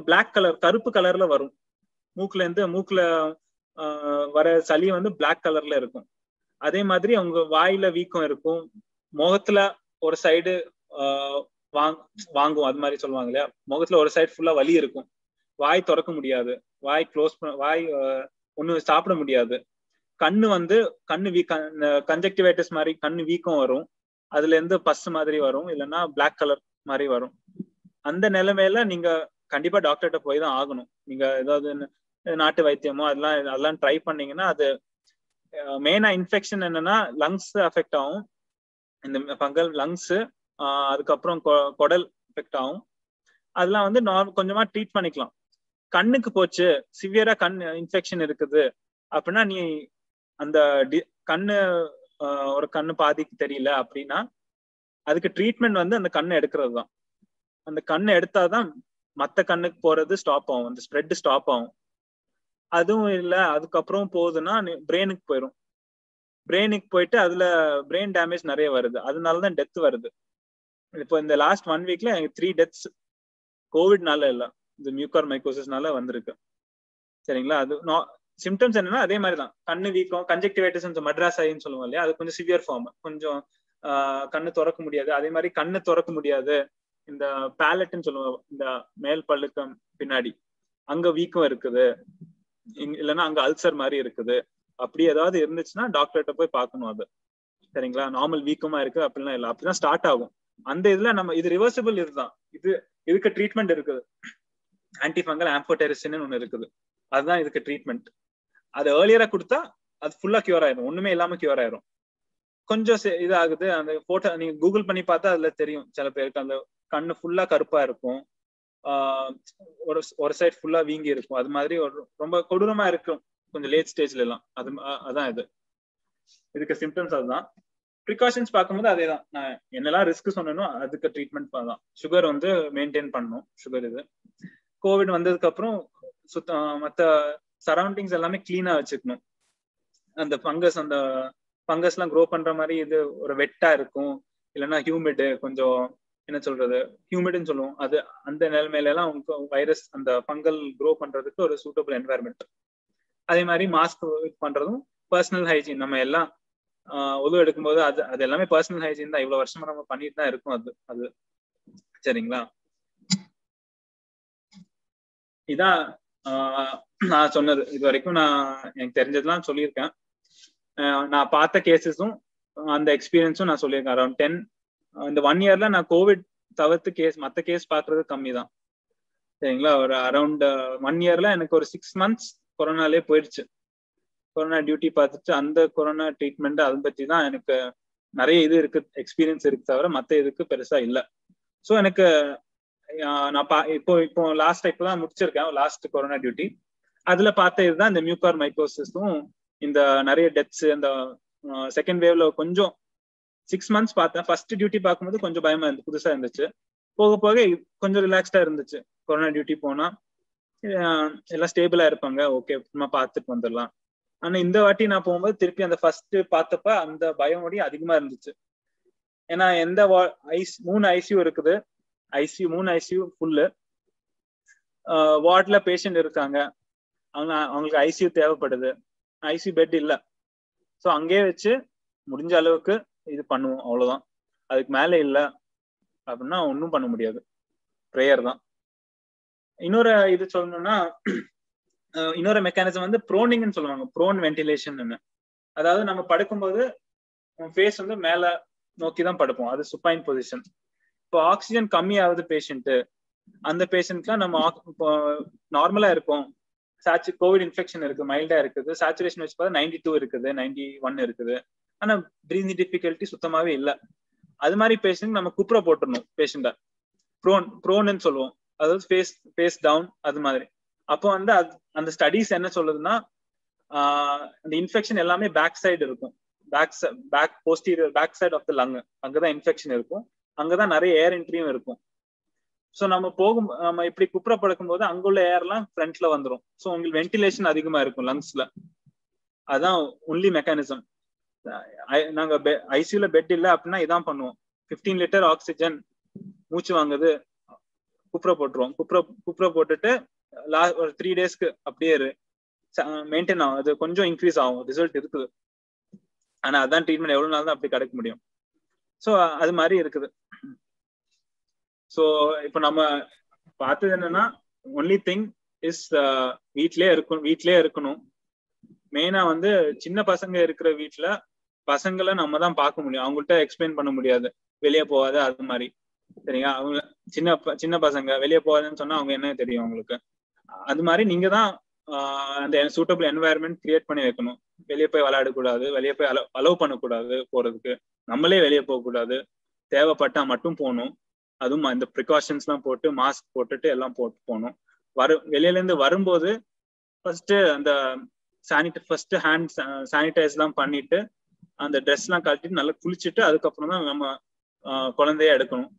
பிளாக் கலர், கருப்பு கலர்ல வரும். மூக்குல வர சளி வந்து பிளாக் கலர்ல இருக்கும். அதே மாதிரி அவங்க வாயில வீக்கம் இருக்கும், முகத்துல ஒரு சைடு வாங்கும், அது மாதிரி சொல்லுவாங்க இல்லையா, முகத்துல ஒரு சைடு ஃபுல்லா வலி இருக்கும், வாய் திறக்க முடியாது, வாய் க்ளோஸ் வாய் ஒண்ணு சாப்பிட முடியாது. கண்ணு கன்ஜக்டிவைட்டிஸ் மாதிரி கண்ணு வீக்கம் வரும், அதுல இருந்து பஸ் மாதிரி வரும், இல்லைன்னா பிளாக் கலர் மாதிரி வரும். அந்த நிலைமையில நீங்க கண்டிப்பா டாக்டர்கிட்ட போய் தான் ஆகணும். நீங்க ஏதாவது நாட்டு வைத்தியமோ அதெல்லாம் ட்ரை பண்ணீங்கன்னா அது மெயினா இன்ஃபெக்ஷன் என்னன்னா லங்ஸ் அஃபெக்ட் ஆகும், இந்த ஃபங்கல் லங்ஸ், அதுக்கப்புறம் குடல் அஃபெக்ட் ஆகும். அதெல்லாம் வந்து கொஞ்சமா ட்ரீட் பண்ணிக்கலாம். கண்ணுக்கு போச்சு, சிவியரா கண் இன்ஃபெக்ஷன் இருக்குது அப்படின்னா நீ அந்த ஒரு கண்ணு பாதிக்கு தெரியல அப்படின்னா அதுக்கு ட்ரீட்மெண்ட் வந்து அந்த கண்ணை எடுக்கிறது தான். அந்த கண்ணை எடுத்தாதான் மற்ற கண்ணுக்கு போறது ஸ்டாப் ஆகும், அந்த ஸ்ப்ரெட் ஸ்டாப் ஆகும். அதுவும் இல்லை, அதுக்கப்புறம் போகுதுன்னா பிரெயினுக்கு போயிடும். பிரெயினுக்கு போயிட்டு அதுல பிரெயின் டேமேஜ் நிறைய வருது, அதனாலதான் டெத் வருது. இப்போ இந்த லாஸ்ட் 1 weekல 3 deaths கோவிட்னால இல்ல, இந்த மியூகார்மைகோசிஸ்னால வந்திருக்கு. சரிங்களா? அது சிம்டம்ஸ் என்னன்னா அதே மாதிரிதான், கண்ணு வீக்கம், கன்ஜக்டிவைட்டிஸ், மட்ராஸ் ஐன்னு சொல்லுவோம் இல்லையா, அது கொஞ்சம் சிவியர் ஃபார்ம், கொஞ்சம் கண்ணு திறக்க முடியாது. அதே மாதிரி கண்ணு திறக்க முடியாது, இந்த பேலட்னு சொல்லுவோம், இந்த மேல் பல்லுக்கு பின்னாடி அங்க வீக்கம் இருக்குது, இல்லைன்னா அங்க அல்சர் மாதிரி இருக்குது. அப்படி ஏதாவது இருந்துச்சுன்னா டாக்டர்கிட்ட போய் பார்க்கணும். அது சரிங்களா? நார்மல் வீக்கமா இருக்கு அப்படிலாம் இல்லை, அப்படிதான் ஸ்டார்ட் ஆகும். அந்த இதுல நம்ம இது ரிவர்சிபிள், இதுதான் இதுக்கு ட்ரீட்மெண்ட் இருக்குது. ஆன்டிஃபங்கல் ஆம்போடெரிசின் ஒண்ணு இருக்குது, அதுதான் இதுக்கு ட்ரீட்மெண்ட். அது ஏர்லியரா கொடுத்தா அது ஃபுல்லா கியூர் ஆயிரும், ஒண்ணுமே இல்லாம கியூர் ஆயிரும். கொஞ்சம் இது ஆகுது, அந்த போட்டோ நீங்க கூகுள் பண்ணி பார்த்தா அதுல தெரியும். சில பேருக்கு அந்த கண்ணு ஃபுல்லா கருப்பா இருக்கும், ஒரு ஒரு சைட் ஃபுல்லா வீங்கி இருக்கும். அது மாதிரி ஒரு ரொம்ப கொடூரமா இருக்கும் கொஞ்சம் லேட் ஸ்டேஜ்ல எல்லாம். அதான் இதுக்கு சிம்டம்ஸ் அதுதான். ப்ரிகாஷன்ஸ் பார்க்கும்போது அதே தான். நான் என்னெல்லாம் ரிஸ்க் சொன்னேனோ அதுக்கு ட்ரீட்மெண்ட் தான். சுகர் வந்து மெயின்டைன் பண்ணணும். சுகர் இது கோவிட் வந்ததுக்கு அப்புறம் மற்ற சரௌண்டிங்ஸ் எல்லாமே கிளீனா வச்சுக்கணும். அந்த ஃபங்கஸ் எல்லாம் க்ரோ பண்ற மாதிரி இது ஒரு வெட்டா இருக்கும், இல்லைன்னா ஹியூமிட், கொஞ்சம் என்ன சொல்றது, ஹியூமிட்னு சொல்லுவோம். அது அந்த நிலைமையில எல்லாம் வைரஸ் அந்த ஃபங்கல் க்ரோ பண்றதுக்கு ஒரு சூட்டபிள் என்வாயர்மெண்ட். அதே மாதிரி மாஸ்க் பண்றதும் பர்சனல் ஹைஜீன். நம்ம எல்லாம் உதவு எடுக்கும்போது அது எல்லாமே பர்சனல் ஹைஜீன் தான். இவ்வளவு வருஷமா நம்ம பண்ணிட்டு தான் இருக்கும். அது சரிங்களா? இதான் நான் சொன்னது. இது வரைக்கும் நான் எனக்கு தெரிஞ்சதுலாம் சொல்லியிருக்கேன். நான் பார்த்த கேசஸும் அந்த எக்ஸ்பீரியன்ஸும் நான் சொல்லியிருக்கேன். அரௌண்ட் 10 இந்த 1 இயர்ல நான் கோவிட் தவிர்த்து மற்ற கேஸ் பார்க்கறது கம்மி தான். சரிங்களா? ஒரு அரௌண்ட் 1 இயர்ல எனக்கு ஒரு 6 months கொரோனாலே போயிடுச்சு. கொரோனா டியூட்டி பார்த்துட்டு அந்த கொரோனா ட்ரீட்மெண்ட் அதை பத்தி தான் எனக்கு நிறைய இது இருக்கு, எக்ஸ்பீரியன்ஸ் இருக்கு, தவிர மற்ற இதுக்கு பெருசா இல்லை. ஸோ எனக்கு நான் இப்போ லாஸ்ட் இப்பதான் முடிச்சிருக்கேன் லாஸ்ட் கொரோனா டியூட்டி. அதுல பார்த்த இதுதான் இந்த மியூகார் மைக்கோசிஸும் இந்த நிறைய டெத்ஸ். இந்த செகண்ட் வேவ்ல கொஞ்சம் 6 months பார்த்தேன். ஃபர்ஸ்ட் டியூட்டி பார்க்கும்போது கொஞ்சம் பயமா இருந்துச்சு, புதுசா இருந்துச்சு. போக போக கொஞ்சம் ரிலாக்ஸ்டா இருந்துச்சு. கொரோனா டியூட்டி போனா எல்லாம் ஸ்டேபிளா இருப்பாங்க, ஓகே சும்மா பார்த்துட்டு வந்துடலாம். ஆனா இந்த வாட்டி நான் போகும்போது திருப்பி அந்த ஃபர்ஸ்ட் பார்த்தப்ப அந்த பயம் அதிகமா இருந்துச்சு. ஏன்னா எந்த 3 ஐசியூ இருக்குது, 3 ஐசியூ ஃபுல்லு. வார்ட்ல பேஷண்ட் இருக்காங்க, அவங்களுக்கு ஐசியூ தேவைப்படுது, ஐசியூ பெட் இல்லை. ஸோ அங்கேயே வச்சு முடிஞ்ச அளவுக்கு இது பண்ணுவோம், அவ்வளவுதான். அதுக்கு மேல இல்லை அப்படின்னா ஒன்றும் பண்ண முடியாது, ப்ரேயர் தான். இன்னொரு இது சொல்லணும்னா, இன்னொரு மெக்கானிசம் வந்து ப்ரோனிங்னு சொல்லுவாங்க, ப்ரோன் வென்டிலேஷன். அதாவது நம்ம படுக்கும்போது ஃபேஸ் வந்து மேல நோக்கி தான் படுப்போம், அது சுப்பைன் பொசிஷன். இப்போ ஆக்சிஜன் கம்மி ஆகுது பேஷண்ட், அந்த பேஷண்ட்லாம் நம்ம இப்போ நார்மலா இருக்கும், கோவிட் இன்ஃபெக்ஷன் இருக்கு, மைல்டா இருக்குது, சேச்சுரேஷன் வச்சு பார்த்தா 92 இருக்குது, 91 இருக்குது, ஆனா பிரீதிங் டிஃபிகல்ட்டி சுத்தமாவே இல்லை. அது மாதிரி பேஷண்ட் நம்ம குப்புற போட்டுடணும் பேஷண்ட, ப்ரோன்னு சொல்லுவோம், அதாவது ஃபேஸ் டவுன் அது மாதிரி. அப்போ வந்து அந்த ஸ்டடிஸ் என்ன சொல்லுதுன்னா, அந்த இன்ஃபெக்ஷன் எல்லாமே பேக் சைடு இருக்கும், posterior back side of the lung, அங்கதான் இன்ஃபெக்ஷன் இருக்கும், அங்கதான் நிறைய ஏர் என்ட்ரியும் இருக்கும். ஸோ நம்ம இப்படி குப்புற படுக்கும் போது அங்குள்ள ஏர்லாம் ஃப்ரண்ட்ல வந்துடும். ஸோ உங்களுக்கு வென்டிலேஷன் அதிகமா இருக்கும் லங்ஸ்ல. அதான் ஒன்லி மெக்கானிசம். நாங்க ஐசியூல பெட் இல்லை அப்படின்னா இதான் பண்ணுவோம், 15 லிட்டர் ஆக்சிஜன் மூச்சு வாங்குது, குப்புற போட்டுருவோம். குப்புற போட்டுட்டு ஒரு 3 daysக்கு அப்படியே மெயின்டைன் ஆகும். அது கொஞ்சம் இன்க்ரீஸ் ஆகும், ரிசல்ட் இருக்குது. ஆனா அதான் ட்ரீட்மெண்ட், எவ்வளவு நாள் தான் அப்படி கிடைக்க முடியும். ஸோ அது மாதிரி இருக்குது. ஸோ இப்போ நம்ம பார்த்தது என்னன்னா, ஒன்லி திங் இஸ் வீட்லயே இருக்கணும். மெயினா வந்து சின்ன பசங்க இருக்கிற வீட்டுல பசங்களை நம்ம தான் பார்க்க முடியும், அவங்கள்ட்ட எக்ஸ்பிளைன் பண்ண முடியாது வெளியே போகாது அது மாதிரி. சரிங்களா? அவங்க சின்ன பசங்க வெளியே போகாதுன்னு சொன்னா அவங்க என்ன தெரியும் அவங்களுக்கு. அது மாதிரி நீங்க தான் அந்த சூட்டபிள் என்வாயர்மெண்ட் கிரியேட் பண்ணி வைக்கணும். வெளியே போய் விளையாடக்கூடாது, வெளியே போய் அலோவ் பண்ணக்கூடாது போறதுக்கு, நம்மளே வெளியே போகக்கூடாது, தேவைப்பட்டா மட்டும் போகணும். அதுவும் இந்த ப்ரிகாஷன்ஸ் எல்லாம் போட்டு மாஸ்க் போட்டுட்டு எல்லாம் போட்டு போகணும். வெளியில இருந்து வரும்போது ஃபர்ஸ்ட் அந்த ஃபர்ஸ்ட் ஹேண்ட் சானிடைஸ் எல்லாம் பண்ணிட்டு அந்த ட்ரெஸ் எல்லாம் கழட்டிட்டு நல்லா குளிச்சுட்டு அதுக்கப்புறம் தான் நம்ம குழந்தைய எடுக்கணும்.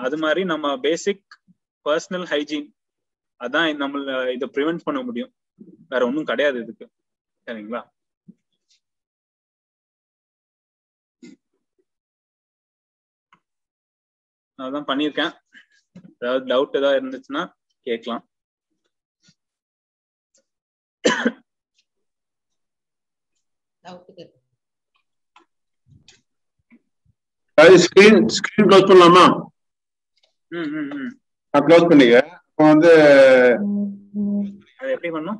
அது மாதிரி நம்ம பேசிக் பர்சனல் ஹைஜீன் அதான் நம்மள இதை ப்ரிவென்ட் பண்ண முடியும், வேற ஒன்றும் கிடையாது இதுக்கு. சரிங்களா? அதான் பண்ணியிருக்கேன். ஏதாவது டவுட் ஏதாவது இருந்துச்சுன்னா கேட்கலாம். ஸ்கிரீன் க்ளோஸ் பண்ணலாமா? க்ளோஸ் பண்ணிக்க. இப்போ வந்து அது எப்படி பண்ணும்?